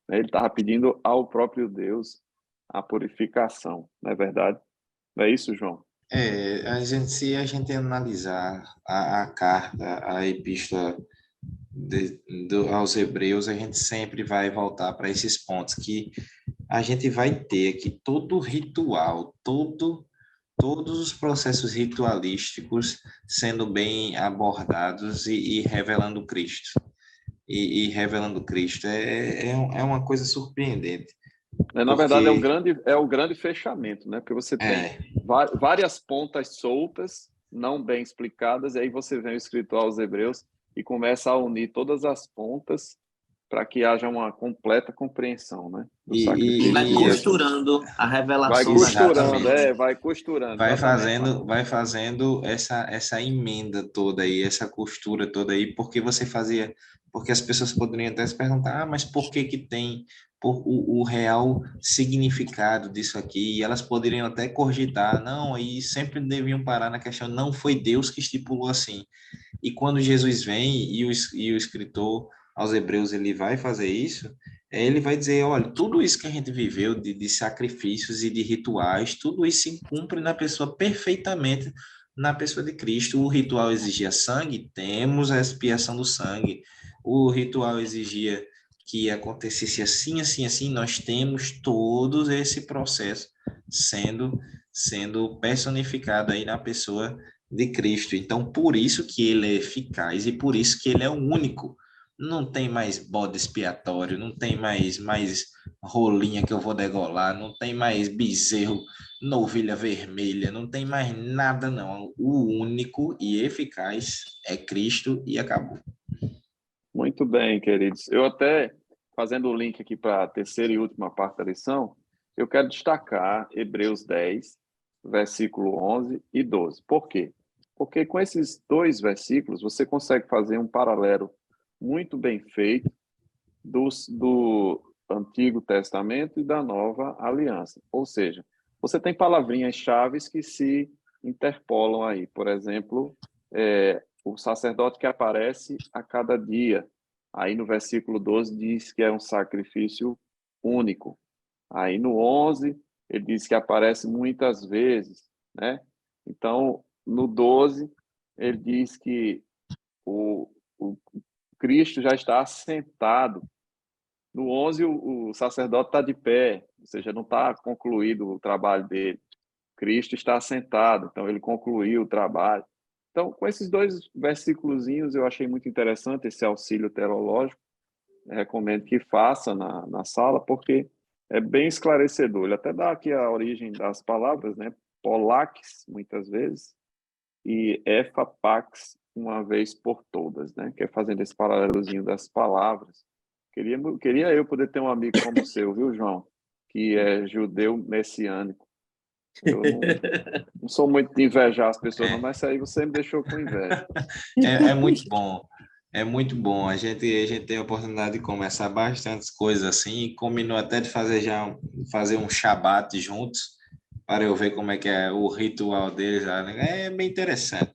né? Ele estava pedindo ao próprio Deus a purificação, não é verdade? Não é isso, João? Se a gente analisar a carta, a epístola aos Hebreus, a gente sempre vai voltar para esses pontos que a gente vai ter que todo ritual, todos os processos ritualísticos sendo bem abordados e revelando Cristo. E revelando Cristo é uma coisa surpreendente, Na verdade, porque é o grande fechamento, né? Porque você tem é, várias pontas soltas, não bem explicadas, e aí você vem o escritor aos Hebreus e começa a unir todas as pontas para que haja uma completa compreensão, né? Do E sacrifício vai de Jesus. costurando a Vai revelação da graça. costurando, exatamente. vai costurando, exatamente, Marquinhos. Vai fazendo essa emenda toda aí, essa costura toda aí, porque as pessoas poderiam até se perguntar, mas por que que tem o real significado disso aqui? E elas poderiam até cogitar, não, aí sempre deviam parar na questão, não foi Deus que estipulou assim. E quando Jesus vem e o escritor aos Hebreus ele vai fazer isso, ele vai dizer, olha, tudo isso que a gente viveu de sacrifícios e de rituais, tudo isso se cumpre na pessoa perfeitamente, na pessoa de Cristo. O ritual exigia sangue, temos a expiação do sangue. O ritual exigia que acontecesse assim, assim, assim, nós temos todo esse processo sendo personificado aí na pessoa de Cristo. Então, por isso que ele é eficaz e por isso que ele é o único. Não tem mais bode expiatório, não tem mais rolinha que eu vou degolar, não tem mais bezerro, novilha vermelha, não tem mais nada, não. O único e eficaz é Cristo e acabou. Muito bem, queridos. Eu até, fazendo o link aqui para a terceira e última parte da lição, eu quero destacar Hebreus 10, versículo 11 e 12. Por quê? Porque com esses dois versículos você consegue fazer um paralelo muito bem feito do Antigo Testamento e da Nova Aliança. Ou seja, você tem palavrinhas-chave que se interpolam aí. Por exemplo, o sacerdote que aparece a cada dia. Aí no versículo 12 diz que é um sacrifício único. Aí no 11 ele diz que aparece muitas vezes, né? Então, no 12 ele diz que o Cristo já está assentado. No 11 o sacerdote está de pé, ou seja, não está concluído o trabalho dele. Cristo está assentado, então ele concluiu o trabalho. Então, com esses dois versículozinhos, eu achei muito interessante esse auxílio teológico. Eu recomendo que faça na sala, porque é bem esclarecedor. Ele até dá aqui a origem das palavras, né? Polax, muitas vezes, e Efapax, uma vez por todas, né? Que é fazendo esse paralelozinho das palavras. Queria eu poder ter um amigo como o seu, viu, João? Que é judeu messiânico. Eu não sou muito de invejar as pessoas, não, mas isso aí você me deixou com inveja. É muito bom. É muito bom. A gente tem a oportunidade de começar bastantes coisas assim, e combinou até de fazer um Shabat juntos, para eu ver como é que é o ritual deles lá, né? É bem interessante.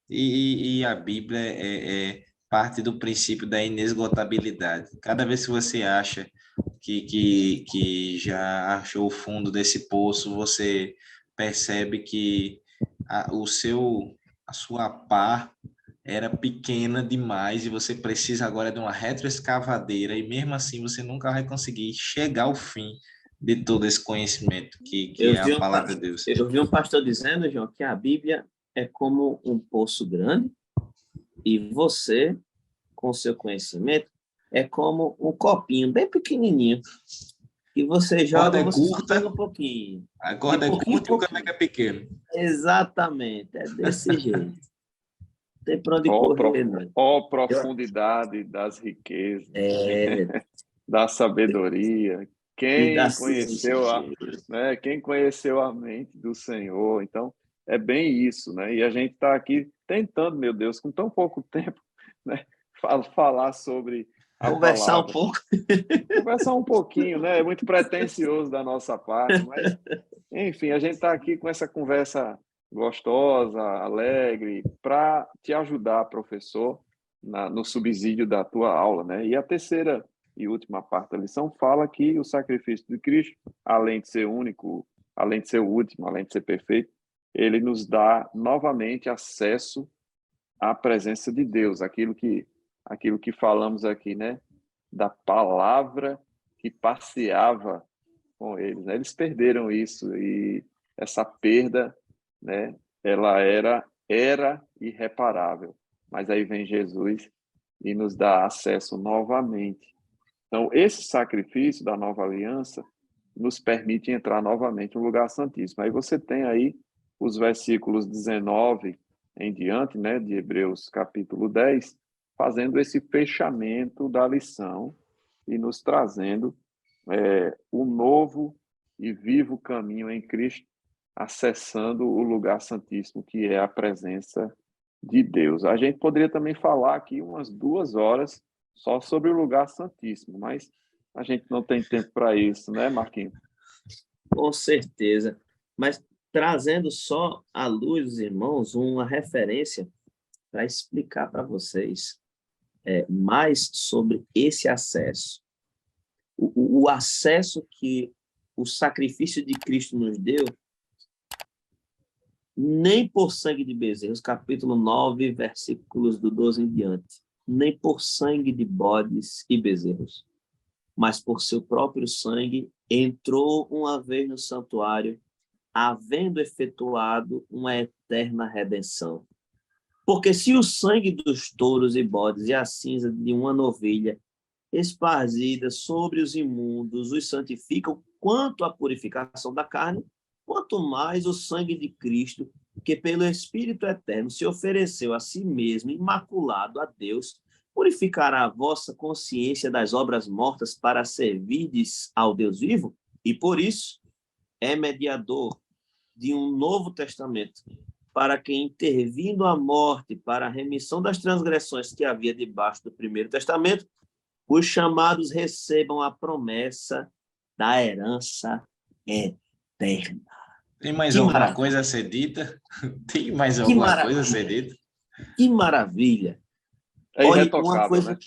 E a Bíblia é parte do princípio da inesgotabilidade. Cada vez que você acha que já achou o fundo desse poço, você percebe que a sua pá era pequena demais e você precisa agora de uma retroescavadeira e mesmo assim você nunca vai conseguir chegar ao fim de todo esse conhecimento que é a palavra de Deus. Eu vi um pastor dizendo, João, que a Bíblia é como um poço grande e você, com seu conhecimento, é como um copinho bem pequenininho e você A corda joga, é você só curta, pega um pouquinho. a corda é curta e o caneco é pequeno. Exatamente, é desse jeito. Não tem para onde correr, não. Profundidade das riquezas, É, da sabedoria. e da Quem ciência conheceu de Deus. quem conheceu a mente do Senhor? Então, é bem isso, né? E a gente está aqui tentando, meu Deus, com tão pouco tempo, né? Falar sobre a Conversar um palavra. pouco. Conversar um pouquinho, né? É muito pretensioso da nossa parte, mas, enfim, a gente está aqui com essa conversa gostosa, alegre, para te ajudar, professor, no subsídio da tua aula, né? E a terceira e última parte da lição fala que o sacrifício de Cristo, além de ser único, além de ser o último, além de ser perfeito, ele nos dá novamente acesso à presença de Deus, aquilo que falamos aqui, né? Da palavra que passeava com eles, né? Eles perderam isso e essa perda, né? Ela era irreparável. Mas aí vem Jesus e nos dá acesso novamente. Então, esse sacrifício da nova aliança nos permite entrar novamente no lugar santíssimo. Aí você tem aí os versículos 19 em diante, né, de Hebreus capítulo 10, fazendo esse fechamento da lição e nos trazendo o novo e vivo caminho em Cristo, acessando o lugar santíssimo, que é a presença de Deus. A gente poderia também falar aqui umas 2 horas só sobre o lugar santíssimo, mas a gente não tem tempo para isso, né, Marquinhos? Com certeza. Mas trazendo só à luz, os irmãos, uma referência para explicar para vocês mais sobre esse acesso. O acesso que o sacrifício de Cristo nos deu, nem por sangue de bezerros, capítulo 9, versículos do 12 em diante, nem por sangue de bodes e bezerros, mas por seu próprio sangue entrou uma vez no santuário, havendo efetuado uma eterna redenção. Porque se o sangue dos touros e bodes e a cinza de uma novilha esparzida sobre os imundos os santificam quanto à purificação da carne, quanto mais o sangue de Cristo, que pelo Espírito Eterno se ofereceu a si mesmo imaculado a Deus, purificará a vossa consciência das obras mortas para servirdes ao Deus vivo, e por isso é mediador de um novo testamento, para que, intervindo a morte para a remissão das transgressões que havia debaixo do primeiro testamento, os chamados recebam a promessa da herança eterna. Tem mais Que alguma maravilha. coisa a ser dita? Tem mais alguma coisa a ser dita? Que maravilha! É Olha, irretocável, coisa né?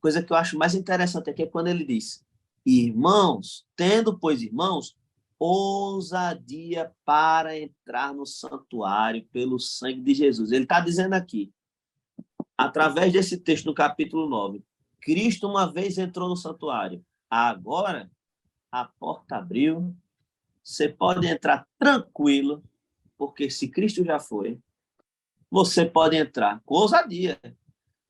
coisa que eu acho mais interessante aqui é quando ele diz: irmãos, tendo, pois, irmãos, ousadia para entrar no santuário pelo sangue de Jesus. Ele está dizendo aqui, através desse texto no capítulo 9, Cristo uma vez entrou no santuário. Agora a porta abriu, você pode entrar tranquilo, porque se Cristo já foi, você pode entrar com ousadia.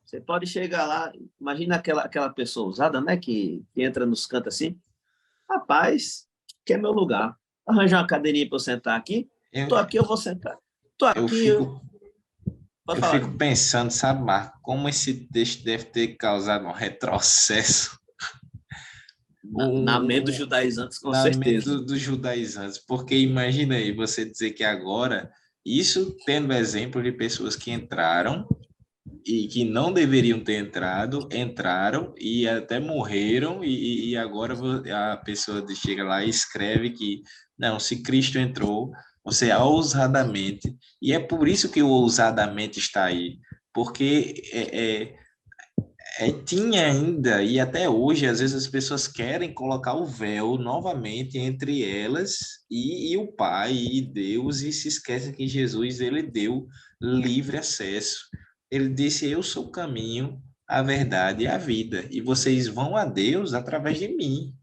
Você pode chegar lá, imagina aquela pessoa ousada, né, que entra nos cantos assim. Rapaz, que é meu lugar. Arranjar uma cadeirinha para eu sentar aqui. Eu, Estou aqui, eu vou sentar. Estou eu aqui, fico, Pode Eu falar. fico pensando, sabe, Marco, como esse texto deve ter causado um retrocesso Na mente dos um, judaizantes, com na mente certeza. dos judaizantes, porque imagina aí você dizer que agora, isso tendo exemplo de pessoas que entraram e que não deveriam ter entrado, entraram e até morreram, e agora a pessoa chega lá e escreve que, não, se Cristo entrou, você ousadamente, e é por isso que o ousadamente está aí, porque tinha ainda, e até hoje, às vezes as pessoas querem colocar o véu novamente entre elas e o Pai e Deus, e se esquecem que Jesus, ele deu livre acesso. Ele disse, eu sou o caminho, a verdade e a vida, e vocês vão a Deus através de mim.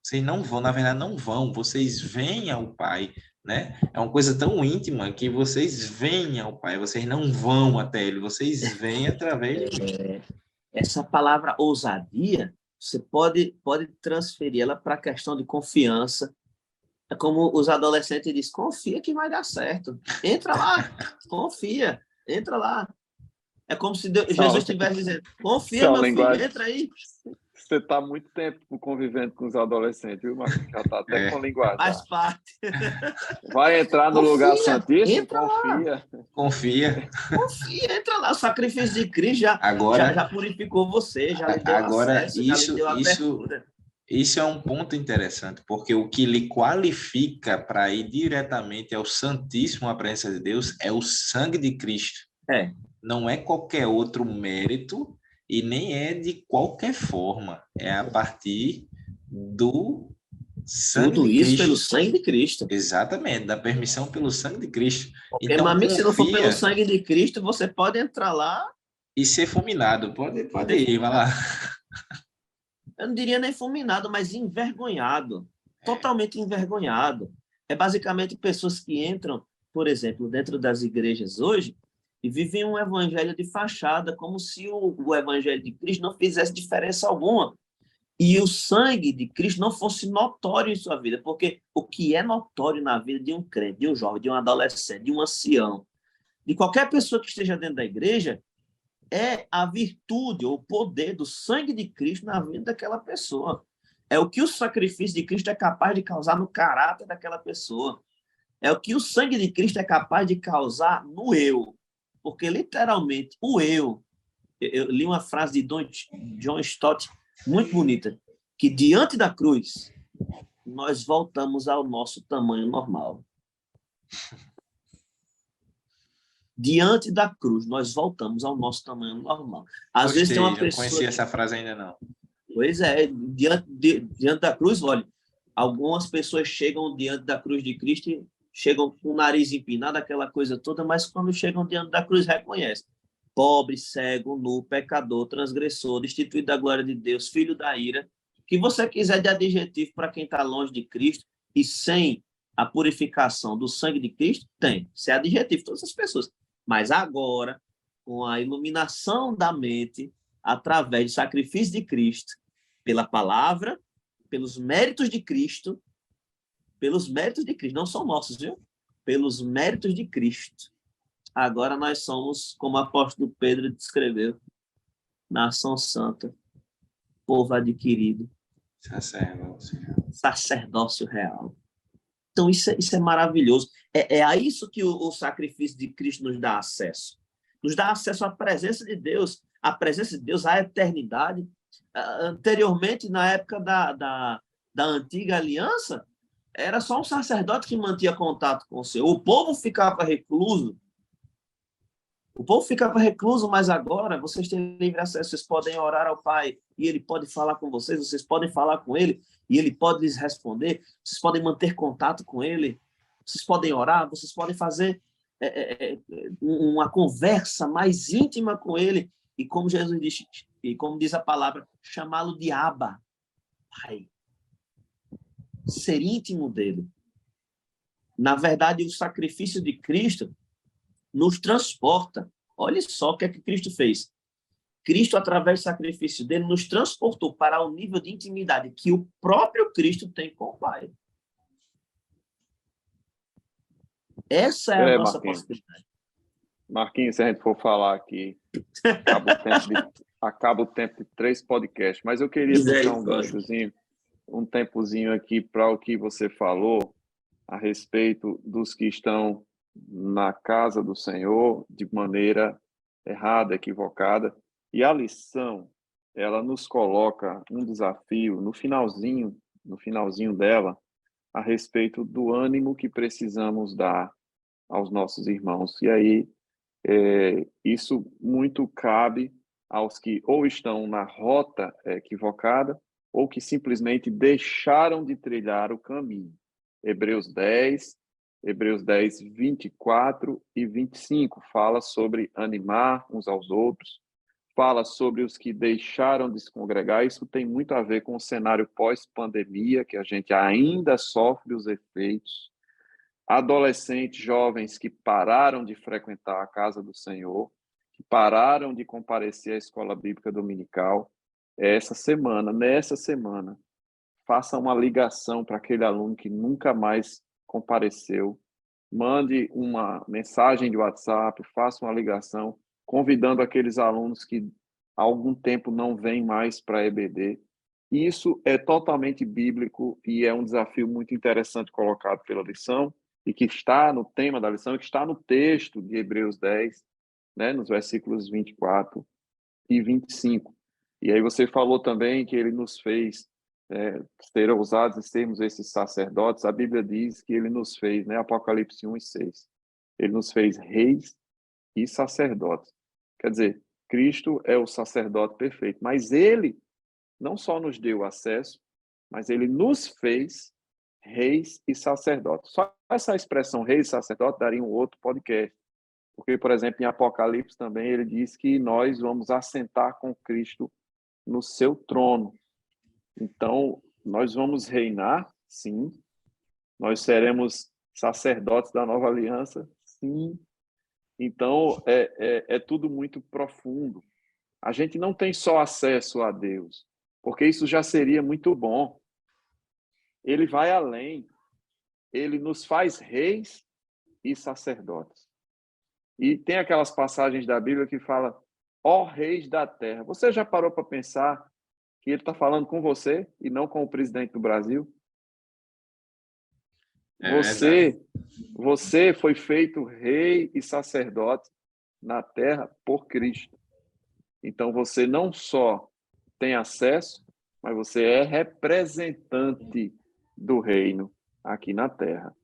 Vocês não vão, na verdade, não vão, vocês vêm ao Pai, né? É uma coisa tão íntima que vocês vêm ao Pai, vocês não vão até Ele, vocês vêm através de mim. Essa palavra ousadia, você pode transferir ela para a questão de confiança. É como os adolescentes dizem, confia que vai dar certo. Entra lá, confia, entra lá. É como se Jesus estivesse dizendo, confia, meu filho, entra aí. Você está há muito tempo convivendo com os adolescentes, viu, Marcos? Já está até com a linguagem. Faz parte. Vai entrar no lugar santíssimo? Entra confia. Lá. Confia. Confia, entra lá. O sacrifício de Cristo já purificou você, já lhe deu acesso, já lhe deu abertura. Isso é um ponto interessante, porque o que lhe qualifica para ir diretamente ao Santíssimo, à presença de Deus, é o sangue de Cristo. Não é qualquer outro mérito e nem é de qualquer forma. É a partir do sangue Tudo de isso Cristo. Pelo sangue de Cristo. Exatamente, da permissão pelo sangue de Cristo. Porque, então, amigo, se não for pelo sangue de Cristo, você pode entrar lá e ser fulminado. Pode ir, vai lá. Eu não diria nem fulminado, mas envergonhado. Totalmente envergonhado. É basicamente pessoas que entram, por exemplo, dentro das igrejas hoje e vivem um evangelho de fachada, como se o evangelho de Cristo não fizesse diferença alguma. E o sangue de Cristo não fosse notório em sua vida, porque o que é notório na vida de um crente, de um jovem, de um adolescente, de um ancião, de qualquer pessoa que esteja dentro da igreja, é a virtude ou o poder do sangue de Cristo na vida daquela pessoa. É o que o sacrifício de Cristo é capaz de causar no caráter daquela pessoa. É o que o sangue de Cristo é capaz de causar no eu. Porque, literalmente, o eu li uma frase de John Stott muito bonita, que diante da cruz, nós voltamos ao nosso tamanho normal. Diante da cruz, nós voltamos ao nosso tamanho normal. Às vezes tem uma pessoa... Não conhecia essa frase ainda, não. Pois é, diante da cruz, olha, algumas pessoas chegam diante da cruz de Cristo e chegam com o nariz empinado, aquela coisa toda, mas quando chegam diante da cruz, reconhecem. Pobre, cego, nu, pecador, transgressor, destituído da glória de Deus, filho da ira, que você quiser de adjetivo para quem está longe de Cristo e sem a purificação do sangue de Cristo, tem. Isso é adjetivo, todas as pessoas. Mas agora, com a iluminação da mente, através do sacrifício de Cristo, pela palavra, pelos méritos de Cristo, não são nossos, viu? Pelos méritos de Cristo. Agora nós somos, como o apóstolo Pedro descreveu, nação santa, povo adquirido, sacerdócio real. Então, isso é maravilhoso. É a isso que o sacrifício de Cristo nos dá acesso. Nos dá acesso à presença de Deus, à eternidade. Anteriormente, na época da antiga aliança, era só um sacerdote que mantinha contato com o Senhor. O povo ficava recluso. Mas agora vocês têm livre acesso, vocês podem orar ao Pai e Ele pode falar com vocês podem falar com Ele e Ele pode lhes responder, vocês podem manter contato com Ele, vocês podem orar, vocês podem fazer uma conversa mais íntima com Ele e como Jesus diz, e como diz a palavra, chamá-lo de Abba, Pai. Ser íntimo dele. Na verdade, o sacrifício de Cristo nos transporta. Olha só o que é que Cristo fez. Cristo, através do sacrifício dele, nos transportou para o nível de intimidade que o próprio Cristo tem com o Pai. Essa é a nossa possibilidade. Marquinhos, se a gente for falar aqui, acaba o tempo de 3 podcasts, mas eu queria puxar um tempozinho aqui para o que você falou a respeito dos que estão na casa do Senhor de maneira errada, equivocada. E a lição, ela nos coloca um desafio no finalzinho dela, a respeito do ânimo que precisamos dar aos nossos irmãos. E aí, isso muito cabe aos que ou estão na rota equivocada ou que simplesmente deixaram de trilhar o caminho. Hebreus 10, 24 e 25 fala sobre animar uns aos outros, fala sobre os que deixaram de se congregar. Isso tem muito a ver com o cenário pós-pandemia, que a gente ainda sofre os efeitos. Adolescentes, jovens que pararam de frequentar a casa do Senhor, que pararam de comparecer à escola bíblica dominical. Nessa semana, faça uma ligação para aquele aluno que nunca mais compareceu, mande uma mensagem de WhatsApp, faça uma ligação, convidando aqueles alunos que há algum tempo não vêm mais para a EBD. Isso é totalmente bíblico e é um desafio muito interessante colocado pela lição e que está no tema da lição, que está no texto de Hebreus 10, né, nos versículos 24 e 25. E aí você falou também que ele nos fez ser ousados em sermos esses sacerdotes. A Bíblia diz que ele nos fez, né, Apocalipse 1 e 6, ele nos fez reis e sacerdotes. Quer dizer, Cristo é o sacerdote perfeito, mas ele não só nos deu acesso, mas ele nos fez reis e sacerdotes. Só essa expressão reis e sacerdote daria um outro podcast. Porque, por exemplo, em Apocalipse também ele diz que nós vamos assentar com Cristo no seu trono. Então, nós vamos reinar, sim. Nós seremos sacerdotes da nova aliança, sim. Então, é tudo muito profundo. A gente não tem só acesso a Deus, porque isso já seria muito bom. Ele vai além. Ele nos faz reis e sacerdotes. E tem aquelas passagens da Bíblia que fala, ó reis da terra. Você já parou para pensar que ele está falando com você e não com o presidente do Brasil? Você foi feito rei e sacerdote na terra por Cristo. Então você não só tem acesso, mas você é representante do reino aqui na terra.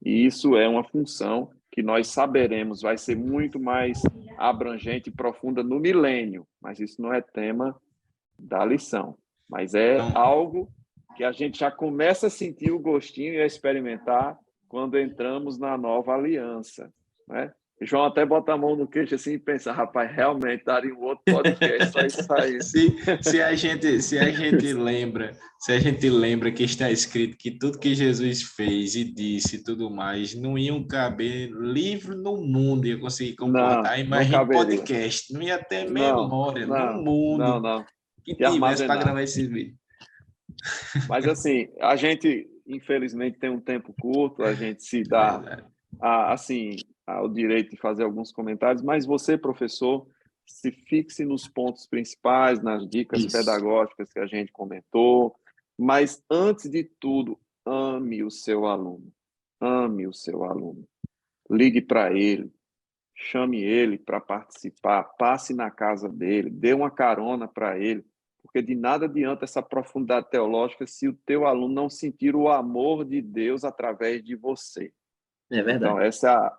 E isso é uma função que nós saberemos, vai ser muito mais abrangente e profunda no milênio, mas isso não é tema da lição. Mas é algo que a gente já começa a sentir o gostinho e a experimentar quando entramos na nova aliança, né? E João até bota a mão no queixo assim e pensa, rapaz, realmente daria um outro podcast só isso aí. se a gente lembra que está escrito que tudo que Jesus fez e disse e tudo mais, não iam caber livro no mundo, ia conseguir comportar, imagina podcast, não ia ter memória no mundo que tivesse para gravar esse vídeo. Mas assim, a gente infelizmente tem um tempo curto, a gente se dá ao direito de fazer alguns comentários, mas você, professor, se fixe nos pontos principais, nas dicas pedagógicas que a gente comentou, mas antes de tudo, ame o seu aluno. Ame o seu aluno. Ligue para ele, chame ele para participar, passe na casa dele, dê uma carona para ele, porque de nada adianta essa profundidade teológica se o teu aluno não sentir o amor de Deus através de você. É verdade. Então,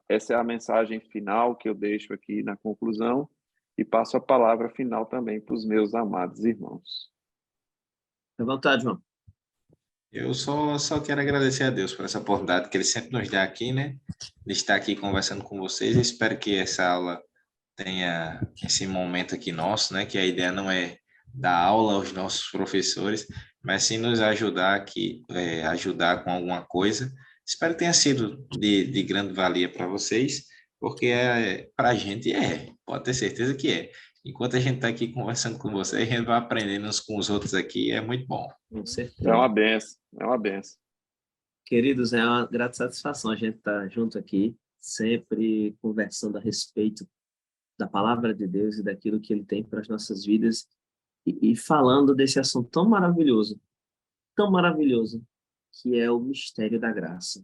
essa é a mensagem final que eu deixo aqui na conclusão e passo a palavra final também para os meus amados irmãos. À vontade, João. Eu só quero agradecer a Deus por essa oportunidade que Ele sempre nos dá aqui, né? De estar aqui conversando com vocês. Eu espero que essa aula tenha esse momento aqui nosso, né? Que a ideia não é dar aula aos nossos professores, mas sim nos ajudar aqui, ajudar com alguma coisa. Espero que tenha sido de grande valia para vocês, porque para a gente pode ter certeza que é. Enquanto a gente está aqui conversando com vocês, a gente vai aprendendo uns com os outros aqui, é muito bom. Com certeza. É uma benção, é uma benção. Queridos, é uma grata satisfação a gente estar junto aqui. sempre conversando a respeito da palavra de Deus e daquilo que Ele tem para as nossas vidas e falando desse assunto tão maravilhoso, que é o mistério da graça,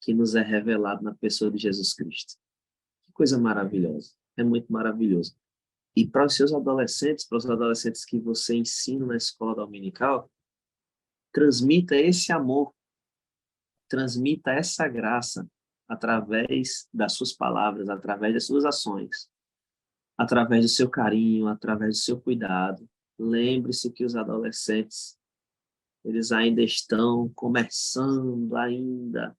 que nos é revelado na pessoa de Jesus Cristo. Que coisa maravilhosa, é muito maravilhoso. E para os adolescentes que você ensina na escola dominical, transmita esse amor, transmita essa graça através das suas palavras, através das suas ações, através do seu carinho, através do seu cuidado. Lembre-se que os adolescentes, eles ainda estão começando ainda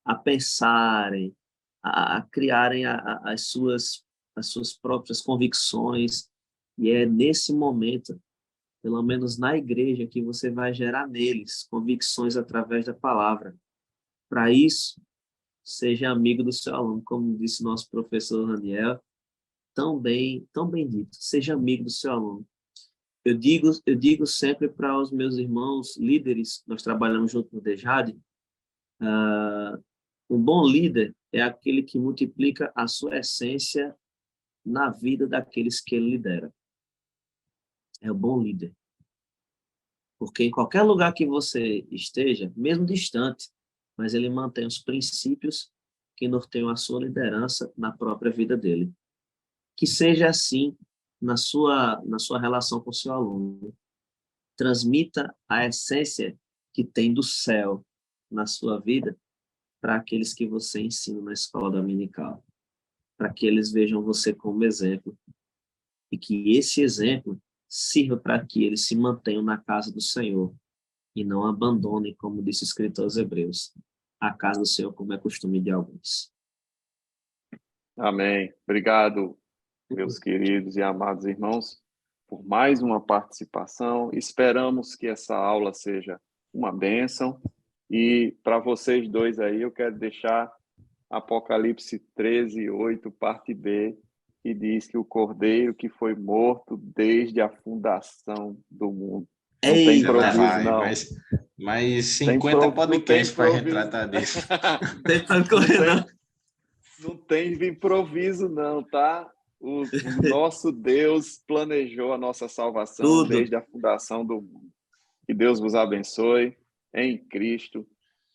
a pensarem, a criarem as suas próprias convicções, e é nesse momento, pelo menos na igreja, que você vai gerar neles convicções através da palavra. Para isso, seja amigo do seu aluno, como disse nosso professor Raniel, tão bem dito, seja amigo do seu aluno. Eu digo sempre para os meus irmãos líderes, nós trabalhamos junto no DEJAD, um bom líder é aquele que multiplica a sua essência na vida daqueles que ele lidera. É o bom líder. Porque em qualquer lugar que você esteja, mesmo distante, mas ele mantém os princípios que norteiam a sua liderança na própria vida dele. Que seja assim na sua relação com o seu aluno. Transmita a essência que tem do céu na sua vida para aqueles que você ensina na escola dominical, para que eles vejam você como exemplo e que esse exemplo sirva para que eles se mantenham na casa do Senhor e não abandonem, como disse o escritor aos Hebreus, a casa do Senhor, como é costume de alguns. Amém. Obrigado, meus queridos e amados irmãos, por mais uma participação. Esperamos que essa aula seja uma bênção. E para vocês dois aí, eu quero deixar Apocalipse 13:8, parte B, que diz que o Cordeiro que foi morto desde a fundação do mundo. Não tem improviso, não. Mas 50 podcasts para retratar disso. Não tem improviso, não, tá? O nosso Deus planejou a nossa salvação desde a fundação do mundo. Que Deus vos abençoe em Cristo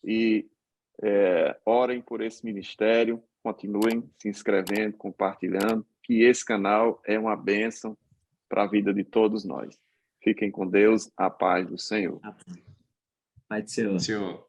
e orem por esse ministério, continuem se inscrevendo, compartilhando, que esse canal é uma bênção para a vida de todos nós. Fiquem com Deus, a paz do Senhor. Pai do Senhor.